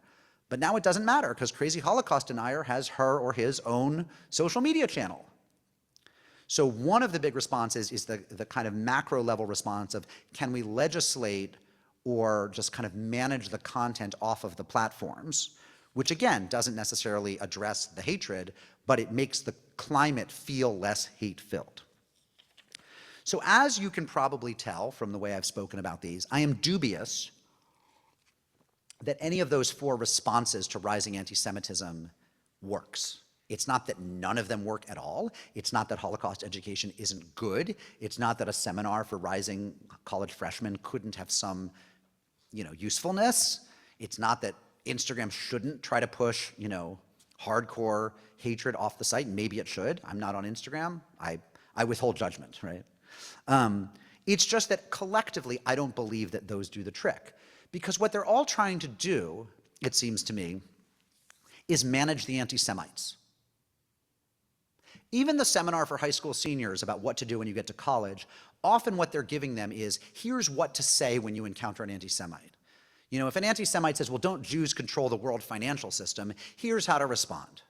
But now it doesn't matter, because crazy Holocaust denier has her or his own social media channel. So one of the big responses is the kind of macro level response of, can we legislate or just kind of manage the content off of the platforms, which again doesn't necessarily address the hatred, but it makes the climate feel less hate-filled. So as you can probably tell from the way I've spoken about these, I am dubious that any of those four responses to rising anti-Semitism works. It's not that none of them work at all. It's not that Holocaust education isn't good. It's not that a seminar for rising college freshmen couldn't have some, usefulness. It's not that Instagram shouldn't try to push, hardcore hatred off the site. Maybe it should. I'm not on Instagram. I withhold judgment, right? It's just that collectively, I don't believe that those do the trick. Because what they're all trying to do, it seems to me, is manage the anti-Semites. Even the seminar for high school seniors about what to do when you get to college, often what they're giving them is, here's what to say when you encounter an anti-Semite. If an anti-Semite says, well, don't Jews control the world financial system, here's how to respond.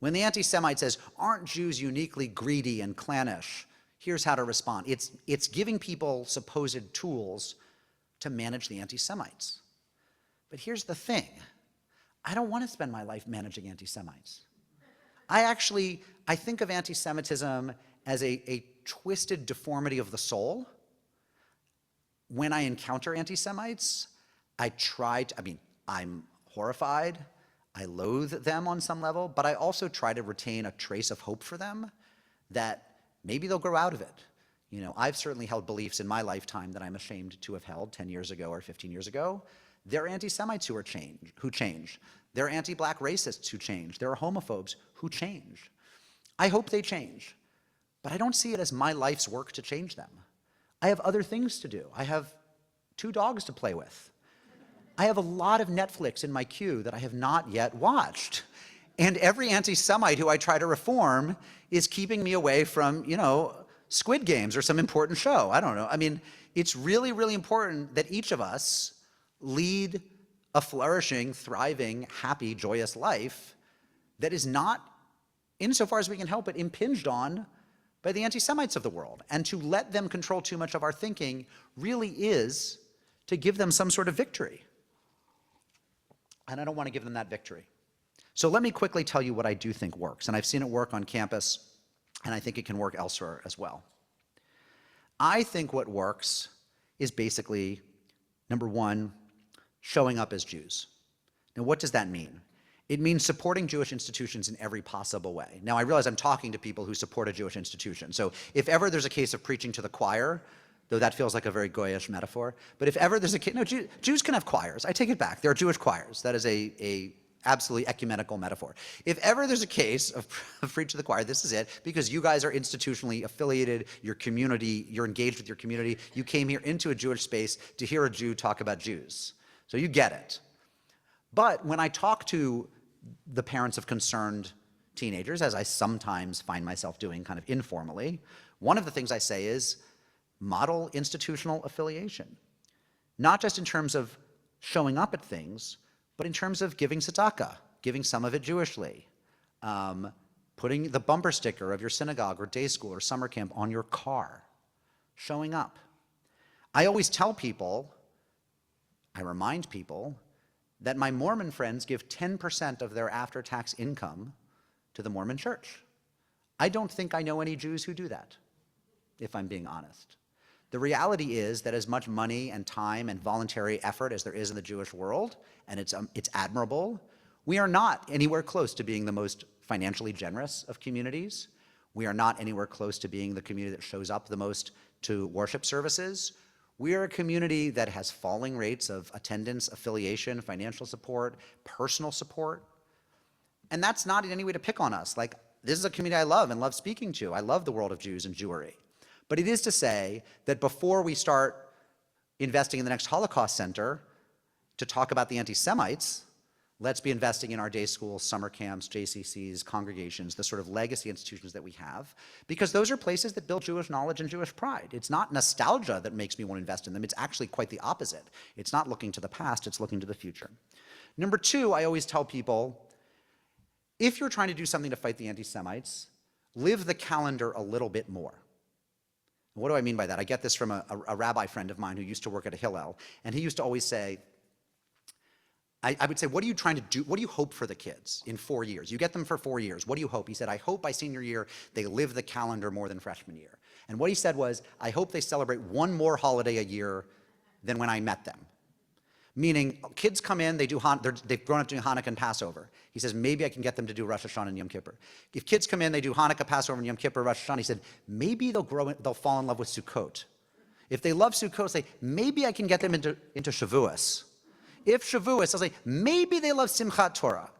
When the anti-Semite says, aren't Jews uniquely greedy and clannish, here's how to respond. It's giving people supposed tools to manage the anti-Semites. But here's the thing. I don't want to spend my life managing anti-Semites. I think of anti-Semitism as a twisted deformity of the soul. When I encounter anti-Semites, I'm horrified, I loathe them on some level, but I also try to retain a trace of hope for them that maybe they'll grow out of it. I've certainly held beliefs in my lifetime that I'm ashamed to have held 10 years ago or 15 years ago. There are anti-Semites who change. There are anti-black racists who change. There are homophobes who change. I hope they change, but I don't see it as my life's work to change them. I have other things to do. I have 2 dogs to play with. I have a lot of Netflix in my queue that I have not yet watched. And every anti-Semite who I try to reform is keeping me away from, Squid Games or some important show. I don't know. It's really, really important that each of us lead a flourishing, thriving, happy, joyous life that is not, insofar as we can help it, impinged on by the anti-Semites of the world. And to let them control too much of our thinking really is to give them some sort of victory. And I don't want to give them that victory. So let me quickly tell you what I do think works. And I've seen it work on campus, and I think it can work elsewhere as well. I think what works is basically, number one, showing up as Jews. Now, what does that mean? It means supporting Jewish institutions in every possible way. Now, I realize I'm talking to people who support a Jewish institution. So if ever there's a case of preaching to the choir, though that feels like a very goyish metaphor, but if ever there's a case, no, Jews can have choirs. I take it back. There are Jewish choirs. That is absolutely ecumenical metaphor. If ever there's a case of preach to the choir, this is it, because you guys are institutionally affiliated, your community, you're engaged with your community. You came here into a Jewish space to hear a Jew talk about Jews. So you get it. But when I talk to the parents of concerned teenagers, as I sometimes find myself doing kind of informally, one of the things I say is model institutional affiliation. Not just in terms of showing up at things, but in terms of giving tzedakah, giving some of it Jewishly, putting the bumper sticker of your synagogue or day school or summer camp on your car, showing up. I always tell people, I remind people, that my Mormon friends give 10% of their after-tax income to the Mormon Church. I don't think I know any Jews who do that, if I'm being honest. The reality is that as much money and time and voluntary effort as there is in the Jewish world, and it's admirable, we are not anywhere close to being the most financially generous of communities. We are not anywhere close to being the community that shows up the most to worship services. We are a community that has falling rates of attendance, affiliation, financial support, personal support. And that's not in any way to pick on us. Like, this is a community I love and love speaking to. I love the world of Jews and Jewry. But it is to say that before we start investing in the next Holocaust Center to talk about the anti-Semites, let's be investing in our day schools, summer camps, JCCs, congregations, the sort of legacy institutions that we have, because those are places that build Jewish knowledge and Jewish pride. It's not nostalgia that makes me want to invest in them. It's actually quite the opposite. It's not looking to the past, it's looking to the future. Number two, I always tell people, if you're trying to do something to fight the anti-Semites, live the calendar a little bit more. What do I mean by that? I get this from a rabbi friend of mine who used to work at a Hillel, and he used to always say, I would say, what are you trying to do? What do you hope for the kids in 4 years? You get them for 4 years. What do you hope? He said, I hope by senior year they live the calendar more than freshman year. And what he said was, I hope they celebrate one more holiday a year than when I met them. Meaning, kids come in, they've grown up doing Hanukkah and Passover. He says, maybe I can get them to do Rosh Hashanah and Yom Kippur. If kids come in, they do Hanukkah, Passover, and Yom Kippur, Rosh Hashanah, he said, maybe they'll fall in love with Sukkot. If they love Sukkot, say, maybe I can get them into Shavuos. If Shavuos, I'll say, maybe they love Simchat Torah.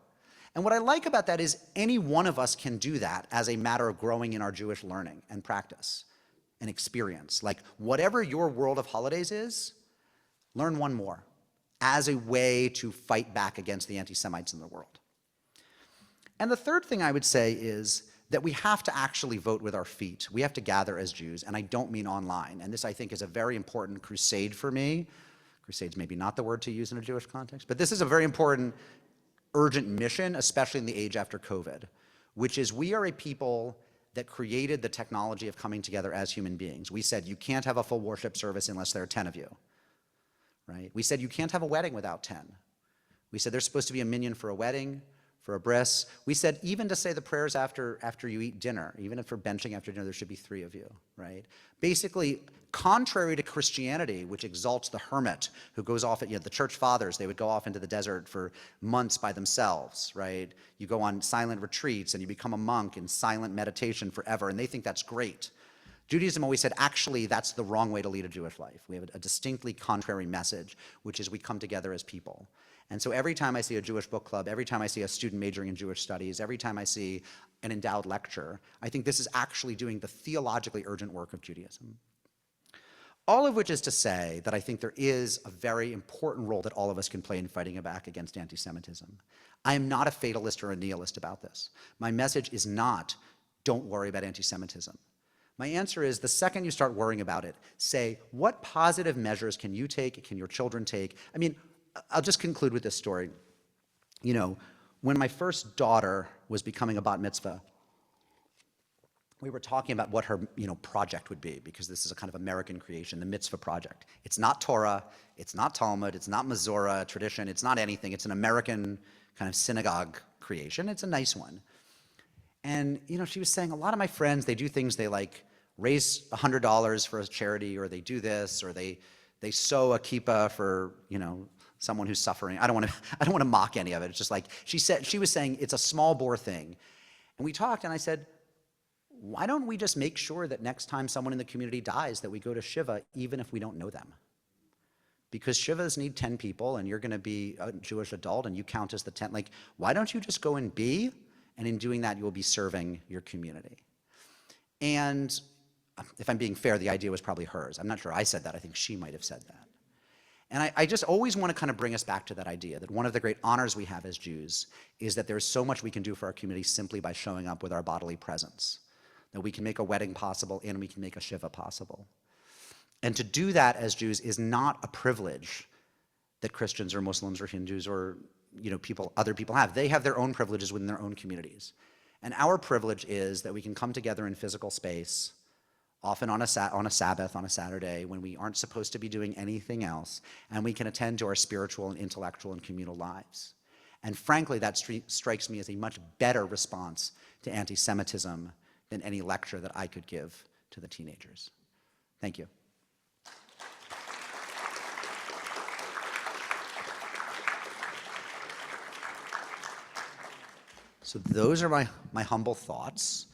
And what I like about that is any one of us can do that as a matter of growing in our Jewish learning and practice and experience. Like, whatever your world of holidays is, learn one more as a way to fight back against the anti-Semites in the world. And the third thing I would say is that we have to actually vote with our feet. We have to gather as Jews, and I don't mean online. And this, I think, is a very important crusade for me. Crusade's maybe not the word to use in a Jewish context, but this is a very important, urgent mission, especially in the age after COVID, which is we are a people that created the technology of coming together as human beings. We said you can't have a full worship service unless there are 10 of you, right? We said you can't have a wedding without 10. We said there's supposed to be a minyan for a wedding, for a bris. We said even to say the prayers after you eat dinner, even if for benching after dinner, there should be 3 of you, right? Basically, contrary to Christianity, which exalts the hermit who goes off at, the church fathers, they would go off into the desert for months by themselves, right? You go on silent retreats and you become a monk in silent meditation forever, and they think that's great. Judaism always said, actually, that's the wrong way to lead a Jewish life. We have a distinctly contrary message, which is we come together as people. And so every time I see a Jewish book club, every time I see a student majoring in Jewish studies, every time I see an endowed lecture, I think this is actually doing the theologically urgent work of Judaism. All of which is to say that I think there is a very important role that all of us can play in fighting back against anti-Semitism. I am not a fatalist or a nihilist about this. My message is not, don't worry about anti-Semitism. My answer is, the second you start worrying about it, say, what positive measures can you take, can your children take? I mean, I'll just conclude with this story. When my first daughter was becoming a bat mitzvah, we were talking about what her project would be, because this is a kind of American creation, the mitzvah project. It's not Torah, it's not Talmud, it's not Masorah tradition, it's not anything. It's an American kind of synagogue creation. It's a nice one. And she was saying, a lot of my friends, they do things, they like raise $100 for a charity, or they do this, or they sew a kippah for someone who's suffering. I don't want to mock any of it. It's just like she was saying it's a small bore thing. And we talked, and I said, why don't we just make sure that next time someone in the community dies that we go to Shiva even if we don't know them? because shivas need 10 people and you're going to be a Jewish adult and you count as the 10. Like, why don't you just go and be? And in doing that, you will be serving your community. And if I'm being fair, the idea was probably hers. I'm not sure I said that. I think she might have said that. And I just always want to kind of bring us back to that idea that one of the great honors we have as Jews is that there's so much we can do for our community simply by showing up with our bodily presence. That we can make a wedding possible and we can make a shiva possible. And to do that as Jews is not a privilege that Christians or Muslims or Hindus or other people have. They have their own privileges within their own communities. And our privilege is that we can come together in physical space, often on a Sabbath, on a Saturday, when we aren't supposed to be doing anything else, and we can attend to our spiritual and intellectual and communal lives. And frankly, that strikes me as a much better response to anti-Semitism than any lecture that I could give to the teenagers. Thank you. So those are my humble thoughts.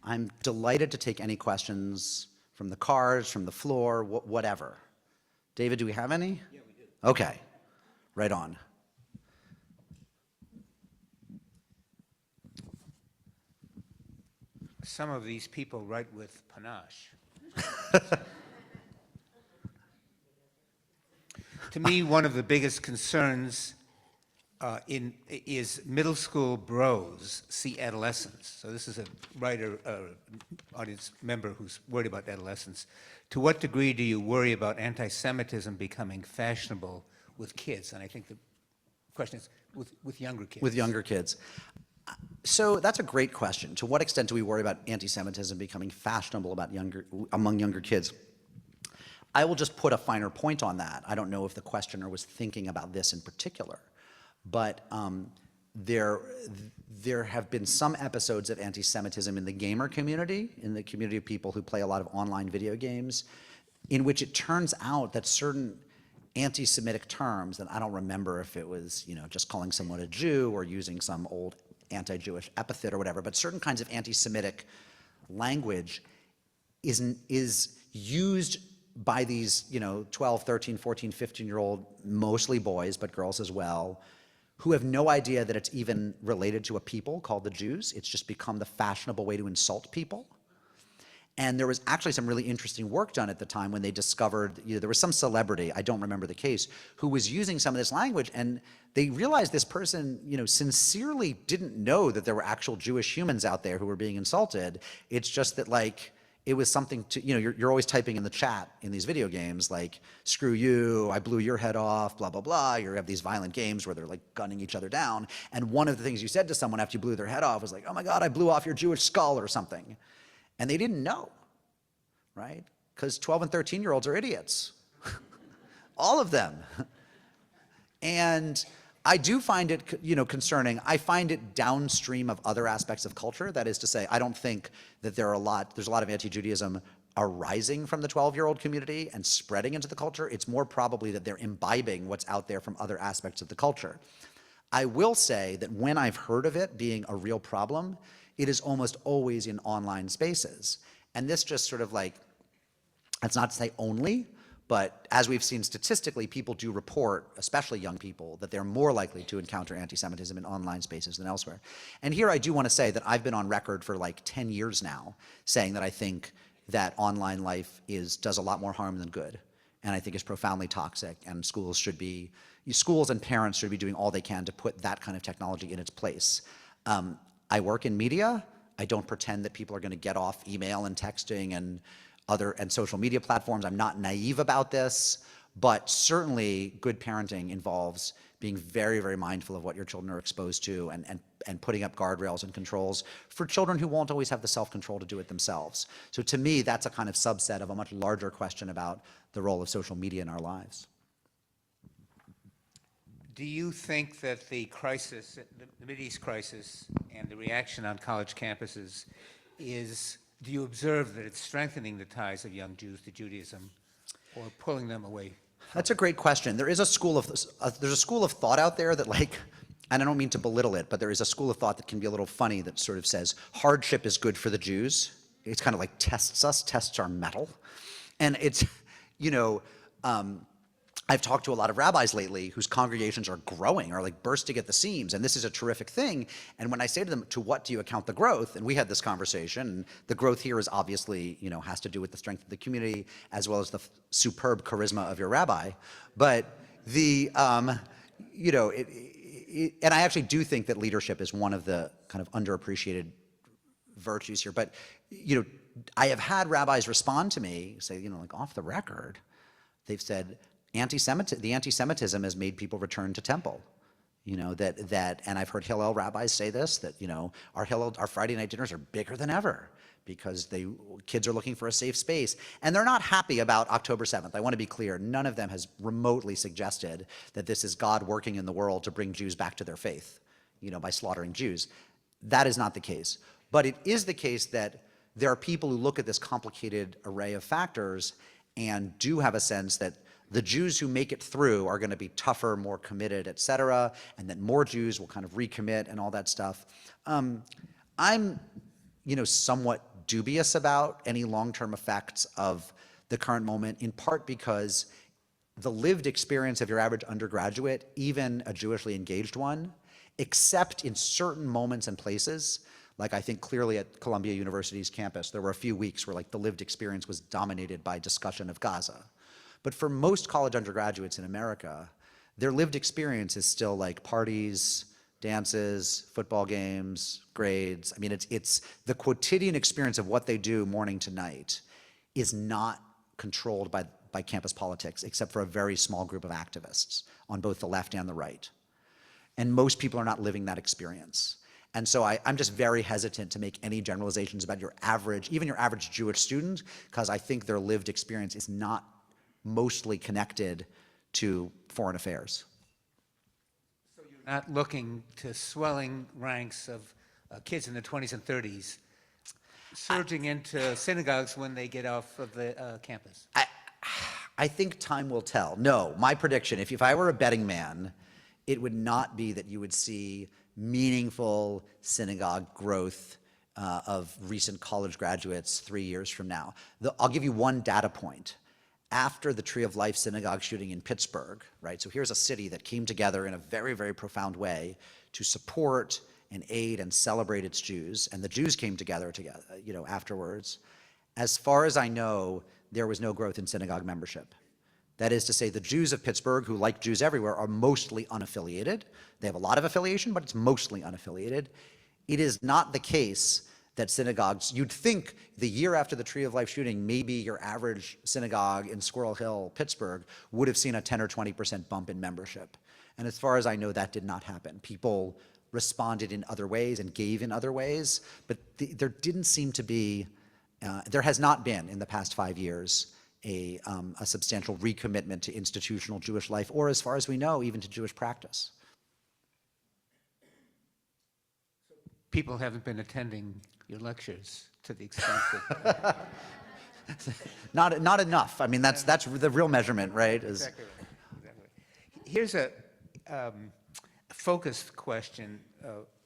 I'm delighted to take any questions from the cars, from the floor, whatever. David, do we have any? Yeah, we do. Okay, right on. Some of these people write with panache. To me, one of the biggest concerns is middle school bros see adolescents. So this is a writer, audience member who's worried about adolescents. To what degree do you worry about anti-Semitism becoming fashionable with kids? And I think the question is with younger kids. With younger kids. So that's a great question. To what extent do we worry about anti-Semitism becoming fashionable among younger kids? I will just put a finer point on that. I don't know if the questioner was thinking about this in particular. But there have been some episodes of anti-Semitism in the gamer community, in the community of people who play a lot of online video games, in which it turns out that certain anti-Semitic terms, and I don't remember if it was just calling someone a Jew or using some old anti-Jewish epithet or whatever, but certain kinds of anti-Semitic language is used by these 12, 13, 14, 15-year-old, mostly boys, but girls as well, who have no idea that it's even related to a people called the Jews. It's just become the fashionable way to insult people. And there was actually some really interesting work done at the time when they discovered, there was some celebrity, I don't remember the case, who was using some of this language, and they realized this person, sincerely didn't know that there were actual Jewish humans out there who were being insulted. It's just that, it was something to, you're always typing in the chat in these video games, like, screw you, I blew your head off, blah, blah, blah. You have these violent games where they're gunning each other down. And one of the things you said to someone after you blew their head off was like, oh my God, I blew off your Jewish skull or something. And they didn't know, right? Because 12 and 13-year-olds are idiots. All of them. And I do find it, concerning. I find it downstream of other aspects of culture. That is to say, I don't think that there's a lot of anti-Judaism arising from the 12-year-old community and spreading into the culture. It's more probably that they're imbibing what's out there from other aspects of the culture. I will say that when I've heard of it being a real problem, it is almost always in online spaces. And this just sort of that's not to say only, but as we've seen statistically, people do report, especially young people, that they're more likely to encounter anti-Semitism in online spaces than elsewhere. And here I do want to say that I've been on record for 10 years now saying that I think that online life does a lot more harm than good. And I think it's profoundly toxic, and schools and parents should be doing all they can to put that kind of technology in its place. I work in media. I don't pretend that people are going to get off email and texting and social media platforms. I'm not naive about this, but certainly good parenting involves being very, very mindful of what your children are exposed to and putting up guardrails and controls for children who won't always have the self-control to do it themselves. So to me, that's a kind of subset of a much larger question about the role of social media in our lives. Do you think that the crisis, the Mideast crisis, and the reaction on college campuses do you observe that it's strengthening the ties of young Jews to Judaism or pulling them away? That's a great question. There is a school of thought out there that and I don't mean to belittle it, but there is a school of thought that can be a little funny that sort of says hardship is good for the Jews. It's kind of tests our mettle. And it's, I've talked to a lot of rabbis lately whose congregations are growing, are like bursting at the seams, and this is a terrific thing. And when I say to them, to what do you account the growth? And we had this conversation, and the growth here is obviously, has to do with the strength of the community as well as the superb charisma of your rabbi. But the, and I actually do think that leadership is one of the kind of underappreciated virtues here. But, I have had rabbis respond to me, say, like off the record, they've said, the anti-Semitism has made people return to temple. And I've heard Hillel rabbis say this, that, our Friday night dinners are bigger than ever because kids are looking for a safe space. And they're not happy about October 7th. I want to be clear. None of them has remotely suggested that this is God working in the world to bring Jews back to their faith, by slaughtering Jews. That is not the case. But it is the case that there are people who look at this complicated array of factors and do have a sense that the Jews who make it through are going to be tougher, more committed, et cetera, and that more Jews will kind of recommit and all that stuff. I'm, somewhat dubious about any long-term effects of the current moment, in part because the lived experience of your average undergraduate, even a Jewishly engaged one, except in certain moments and places, like I think clearly at Columbia University's campus, there were a few weeks where like the lived experience was dominated by discussion of Gaza. But for most college undergraduates in America, their lived experience is still like parties, dances, football games, grades. I mean, it's the quotidian experience of what they do morning to night is not controlled by campus politics, except for a very small group of activists on both the left and the right. And most people are not living that experience. And so I'm just very hesitant to make any generalizations about even your average Jewish student, because I think their lived experience is not mostly connected to foreign affairs. So you're not looking to swelling ranks of kids in their 20s and 30s surging into synagogues when they get off of the campus? I think time will tell. No, my prediction, if I were a betting man, it would not be that you would see meaningful synagogue growth of recent college graduates 3 years from now. I'll give you one data point. After the Tree of Life synagogue shooting in Pittsburgh, right? So here's a city that came together in a very, very profound way to support and aid and celebrate its Jews, and the Jews came together, afterwards. As far as I know, there was no growth in synagogue membership. That is to say, the Jews of Pittsburgh, who like Jews everywhere, are mostly unaffiliated. They have a lot of affiliation, but it's mostly unaffiliated. It is not the case that synagogues, you'd think the year after the Tree of Life shooting, maybe your average synagogue in Squirrel Hill, Pittsburgh, would have seen a 10 or 20% bump in membership. And as far as I know, that did not happen. People responded in other ways and gave in other ways, but there didn't seem to be, there has not been in the past 5 years a substantial recommitment to institutional Jewish life, or as far as we know, even to Jewish practice. People haven't been attending your lectures to the extent that... Not enough. I mean, that's the real measurement, right? Exactly right. Exactly right. Here's a focused question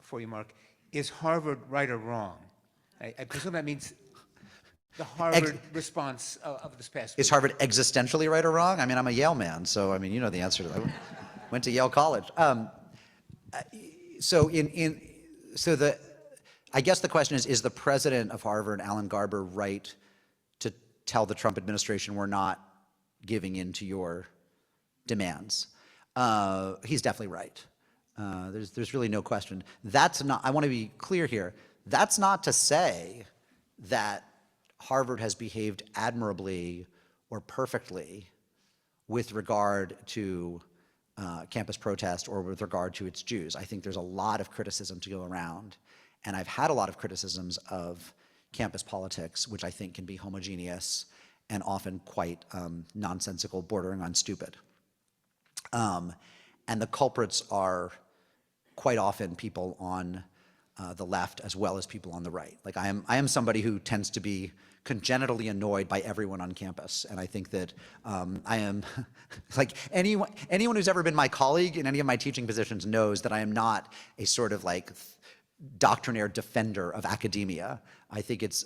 for you, Mark. Is Harvard right or wrong? I presume that means the Harvard response of this past week. Is Harvard existentially right or wrong? I mean, I'm a Yale man, so I mean, you know the answer to that. I went to Yale College. I guess the question is the president of Harvard, Alan Garber, right to tell the Trump administration we're not giving in to your demands? He's definitely right. There's really no question. That's not, I want to be clear here, that's not to say that Harvard has behaved admirably or perfectly with regard to campus protest or with regard to its Jews. I think there's a lot of criticism to go around, and I've had a lot of criticisms of campus politics, which I think can be homogeneous and often quite nonsensical, bordering on stupid. And the culprits are quite often people on the left as well as people on the right. Like I am somebody who tends to be congenitally annoyed by everyone on campus, and I think that I am like anyone who's ever been my colleague in any of my teaching positions knows that I am not a sort of like doctrinaire defender of academia. I think it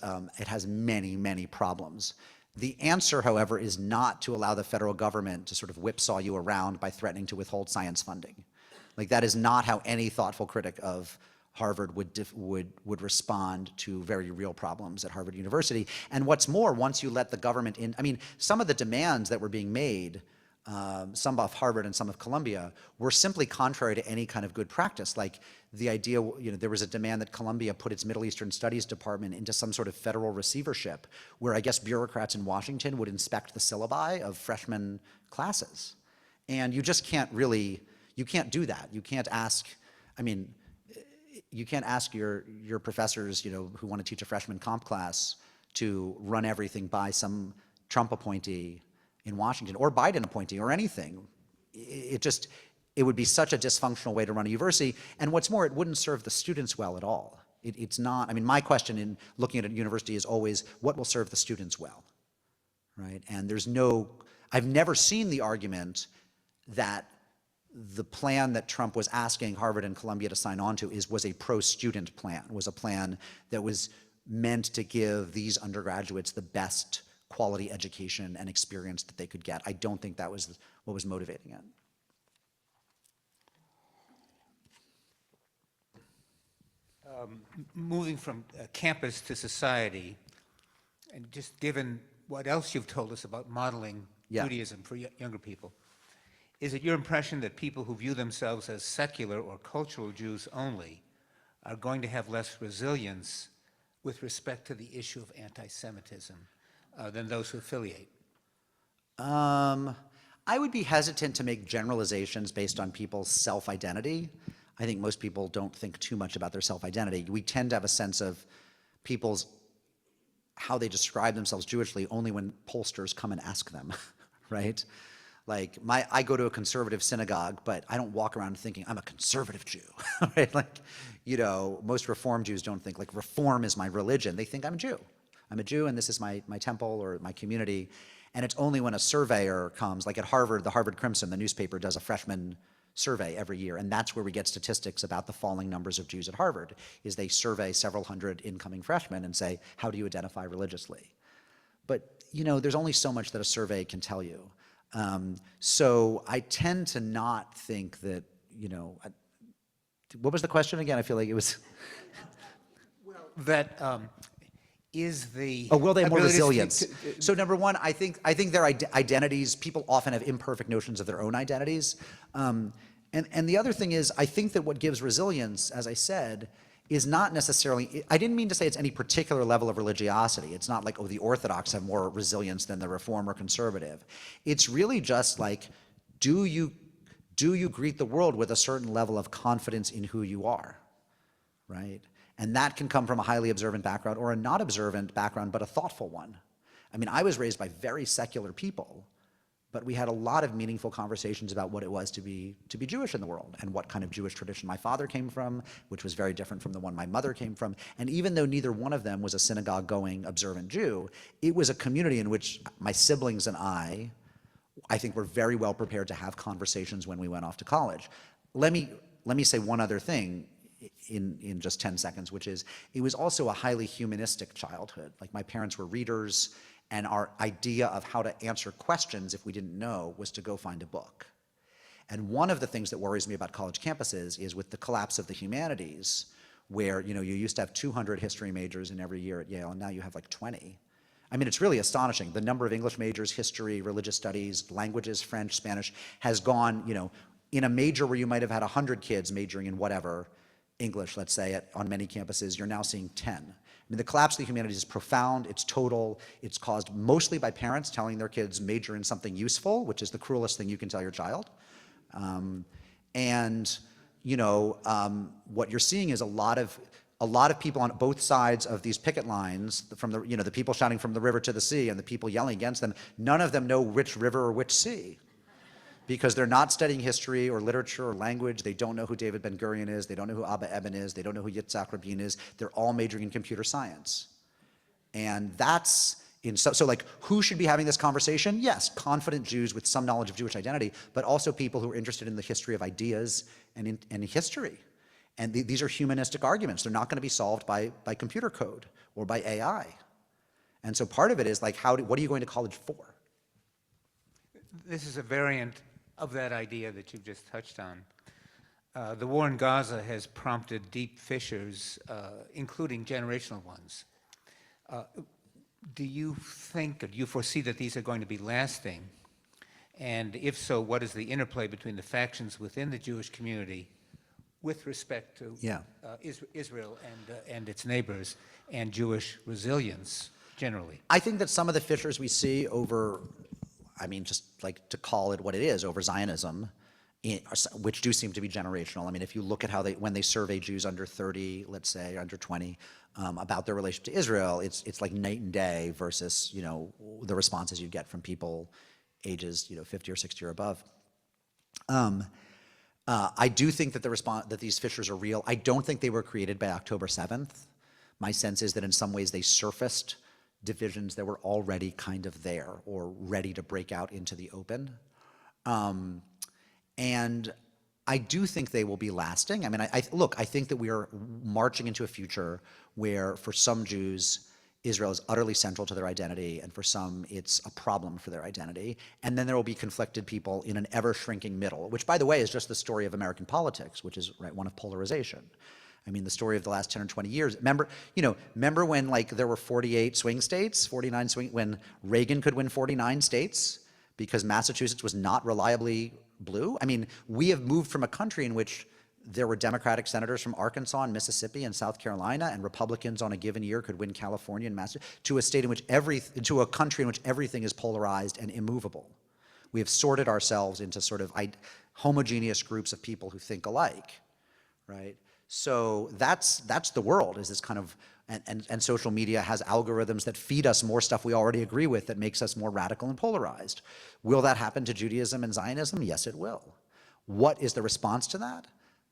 has many, many problems. The answer, however, is not to allow the federal government to sort of whipsaw you around by threatening to withhold science funding. Like, that is not how any thoughtful critic of Harvard would respond to very real problems at Harvard University. And what's more, once you let the government in, I mean, some of the demands that were being made, some of Harvard and some of Columbia, were simply contrary to any kind of good practice. Like the idea, there was a demand that Columbia put its Middle Eastern Studies department into some sort of federal receivership, where I guess bureaucrats in Washington would inspect the syllabi of freshman classes. And you just can't really, you can't do that. You can't ask, I mean, you can't ask your professors, who want to teach a freshman comp class to run everything by some Trump appointee in Washington, or Biden appointee, or anything. It would be such a dysfunctional way to run a university. And what's more, it wouldn't serve the students well at all. It's not, I mean, my question in looking at a university is always, what will serve the students well, right? And I've never seen the argument that the plan that Trump was asking Harvard and Columbia to sign on to was a pro-student plan, was a plan that was meant to give these undergraduates the best quality education and experience that they could get. I don't think that was what was motivating it. Moving from campus to society, and just given what else you've told us about modeling Judaism for younger people, is it your impression that people who view themselves as secular or cultural Jews only are going to have less resilience with respect to the issue of anti-Semitism than those who affiliate? I would be hesitant to make generalizations based on people's self-identity. I think most people don't think too much about their self-identity. We tend to have a sense of how they describe themselves Jewishly only when pollsters come and ask them, right? Like, I go to a conservative synagogue, but I don't walk around thinking I'm a conservative Jew, right? Like, most Reform Jews don't think, like, Reform is my religion. They think I'm a Jew. I'm a Jew, and this is my temple or my community. And it's only when a surveyor comes, like at Harvard, the Harvard Crimson, the newspaper, does a freshman survey every year, and that's where we get statistics about the falling numbers of Jews at Harvard, is they survey several hundred incoming freshmen and say, how do you identify religiously? But, there's only so much that a survey can tell you. So I tend to not think that, what was the question again? I feel like it was... That is the... Oh, will they have more ability to- resilience? So number one, I think their identities, people often have imperfect notions of their own identities. And the other thing is, I think that what gives resilience, as I said, is not necessarily, I didn't mean to say it's any particular level of religiosity. It's not like, the Orthodox have more resilience than the Reform or Conservative. It's really just like, do you greet the world with a certain level of confidence in who you are, right? And that can come from a highly observant background or a not observant background, but a thoughtful one. I mean, I was raised by very secular people, but we had a lot of meaningful conversations about what it was to be Jewish in the world and what kind of Jewish tradition my father came from, which was very different from the one my mother came from. And even though neither one of them was a synagogue-going observant Jew, it was a community in which my siblings and I think were very well prepared to have conversations when we went off to college. Let me say one other thing in just 10 seconds, which is, it was also a highly humanistic childhood. Like, my parents were readers, and our idea of how to answer questions if we didn't know was to go find a book. And one of the things that worries me about college campuses is with the collapse of the humanities, where you used to have 200 history majors in every year at Yale, and now you have like 20. I mean, it's really astonishing. The number of English majors, history, religious studies, languages, French, Spanish, has gone, in a major where you might have had 100 kids majoring in whatever, English, let's say, on many campuses, you're now seeing 10. I mean, the collapse of the humanities is profound, it's total, it's caused mostly by parents telling their kids major in something useful, which is the cruelest thing you can tell your child. What you're seeing is a lot of people on both sides of these picket lines, from the people shouting from the river to the sea and the people yelling against them, none of them know which river or which sea, because they're not studying history or literature or language. They don't know who David Ben-Gurion is. They don't know who Abba Eban is. They don't know who Yitzhak Rabin is. They're all majoring in computer science. And that's, so like, who should be having this conversation? Yes, confident Jews with some knowledge of Jewish identity, but also people who are interested in the history of ideas and in history. And these are humanistic arguments. They're not going to be solved by computer code or by AI. And so part of it is like, what are you going to college for? This is a variant of that idea that you've just touched on. The war in Gaza has prompted deep fissures, including generational ones. Do you think, or do you foresee that these are going to be lasting? And if so, what is the interplay between the factions within the Jewish community with respect to Israel and its neighbors and Jewish resilience generally? I think that some of the fissures we see over, I mean, just like to call it what it is, over Zionism, which do seem to be generational. I mean, if you look at how when they survey Jews under 30, let's say, under 20, about their relationship to Israel, it's like night and day versus, the responses you get from people ages, 50 or 60 or above. I do think that that these fissures are real. I don't think they were created by October 7th. My sense is that in some ways they surfaced divisions that were already kind of there or ready to break out into the open. And I do think they will be lasting. I mean, I think that we are marching into a future where for some Jews, Israel is utterly central to their identity, and for some, it's a problem for their identity. And then there will be conflicted people in an ever-shrinking middle, which, by the way, is just the story of American politics, which is one of polarization. I mean, the story of the last 10 or 20 years. Remember when there were 48 swing states, 49 when Reagan could win 49 states because Massachusetts was not reliably blue? I mean, we have moved from a country in which there were Democratic senators from Arkansas and Mississippi and South Carolina, and Republicans on a given year could win California and Massachusetts, to a state in which to a country in which everything is polarized and immovable. We have sorted ourselves into sort of homogeneous groups of people who think alike, right? So that's the world, is this kind of, and social media has algorithms that feed us more stuff we already agree with that makes us more radical and polarized. Will that happen to Judaism and Zionism? Yes, it will. What is the response to that?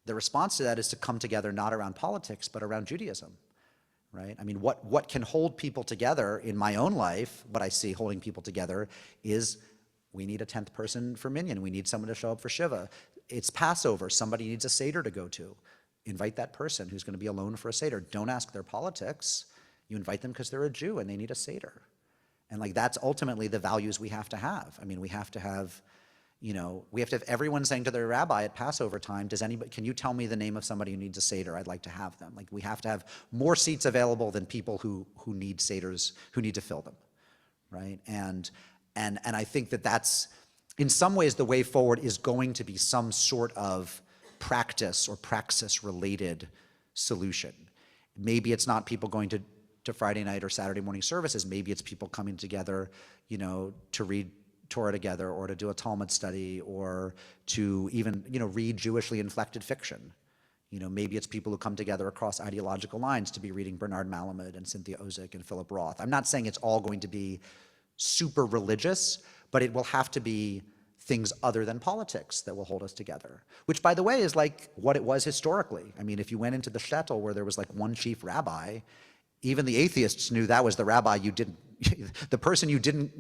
The response to that is to come together not around politics, but around Judaism, right? I mean, what can hold people together in my own life, what I see holding people together is we need a 10th person for Minyan. We need someone to show up for Shiva. It's Passover. Somebody needs a Seder to go to. Invite that person who's going to be alone for a Seder. Don't ask their politics. You invite them because they're a Jew and they need a Seder. And that's ultimately the values we have to have. I mean, we have to have everyone saying to their rabbi at Passover time, can you tell me the name of somebody who needs a Seder? I'd like to have them. We have to have more seats available than people who need Seders, who need to fill them, right? And I think that's, in some ways, the way forward is going to be some sort of practice or praxis-related solution. Maybe it's not people going to Friday night or Saturday morning services. Maybe it's people coming together, to read Torah together, or to do a Talmud study, or to even, read Jewishly inflected fiction. Maybe it's people who come together across ideological lines to be reading Bernard Malamud and Cynthia Ozick and Philip Roth. I'm not saying it's all going to be super religious, but it will have to be things other than politics that will hold us together, which, by the way, is like what it was historically. I mean, if you went into the shtetl where there was like one chief rabbi, even the atheists knew that was the rabbi the person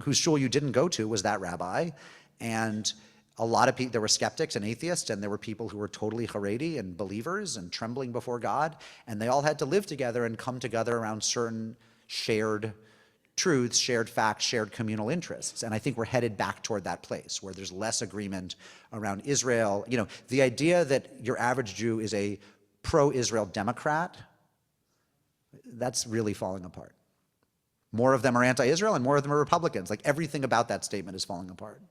whose shul you didn't go to was that rabbi. And a lot of people, there were skeptics and atheists, and there were people who were totally Haredi and believers and trembling before God, and they all had to live together and come together around certain shared truths, shared facts, shared communal interests. And I think we're headed back toward that place where there's less agreement around Israel. The idea that your average Jew is a pro-Israel Democrat, that's really falling apart. More of them are anti-Israel and more of them are Republicans. Like, everything about that statement is falling apart.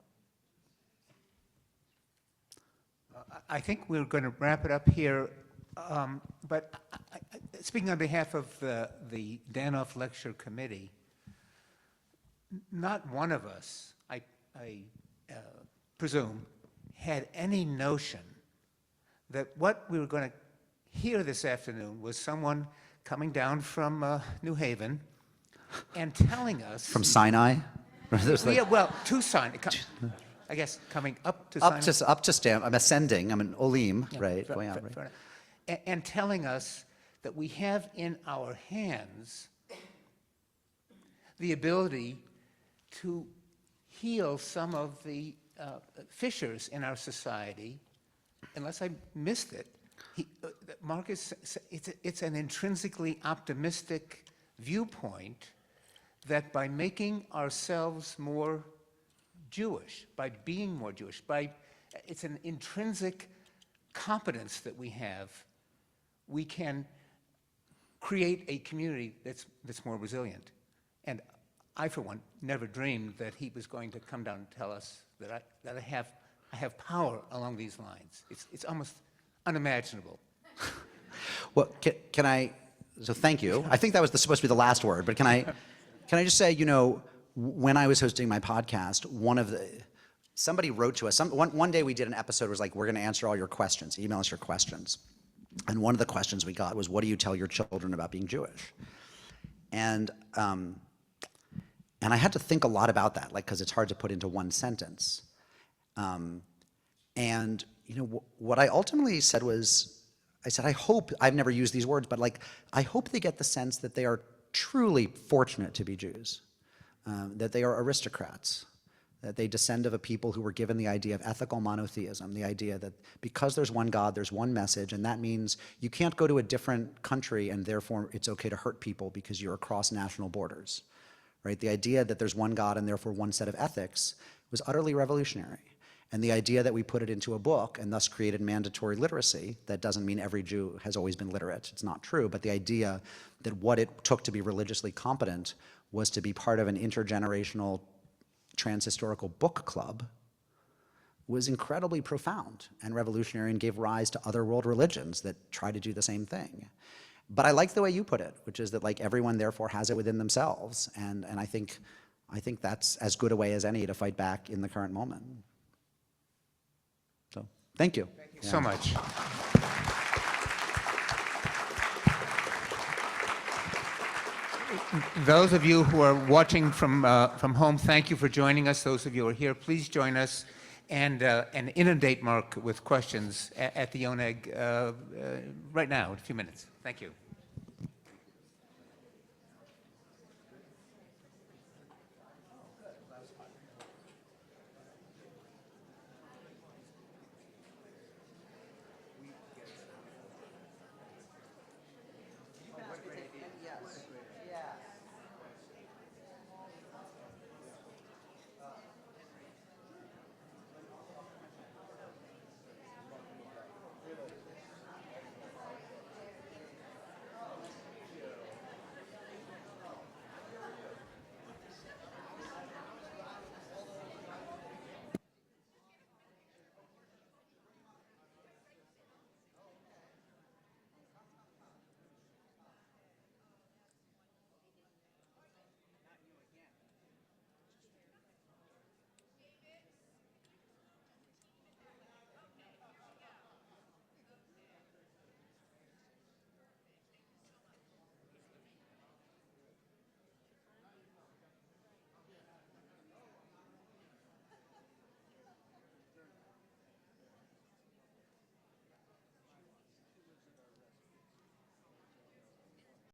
I think we're going to wrap it up here. But speaking on behalf of the Danoff Lecture Committee, not one of us, I presume, had any notion that what we were going to hear this afternoon was someone coming down from New Haven and telling us... From Sinai? Yeah, well, to Sinai. I guess coming up to Sinai. Up to Stam. I'm ascending. I'm an Olim, yeah, right? Going out, right? And telling us that we have in our hands the ability to heal some of the fissures in our society. Unless I missed it, Marcus, it's an intrinsically optimistic viewpoint that by making ourselves more Jewish, by being more Jewish, it's an intrinsic competence that we have, we can create a community that's more resilient. And I, for one, never dreamed that he was going to come down and tell us that I have power along these lines. It's almost unimaginable. Well, can I, so thank you. I think that was supposed to be the last word, but can I just say, when I was hosting my podcast, somebody wrote to us, one day we did an episode, it was like, we're gonna answer all your questions, email us your questions. And one of the questions we got was, what do you tell your children about being Jewish? And I had to think a lot about that, because it's hard to put into one sentence. And what I ultimately said was, I said, I hope, I've never used these words, but I hope they get the sense that they are truly fortunate to be Jews, that they are aristocrats, that they descend of a people who were given the idea of ethical monotheism, the idea that because there's one God, there's one message, and that means you can't go to a different country and therefore it's okay to hurt people because you're across national borders, right? The idea that there's one God and therefore one set of ethics was utterly revolutionary. And the idea that we put it into a book and thus created mandatory literacy, that doesn't mean every Jew has always been literate, it's not true, but the idea that what it took to be religiously competent was to be part of an intergenerational transhistorical book club was incredibly profound and revolutionary and gave rise to other world religions that try to do the same thing. But I like the way you put it, which is that everyone therefore has it within themselves, and I think that's as good a way as any to fight back in the current moment. So, thank you. Thank you so much. Those of you who are watching from home, thank you for joining us. Those of you who are here, please join us and inundate Mark with questions at the Oneg right now in a few minutes. Thank you.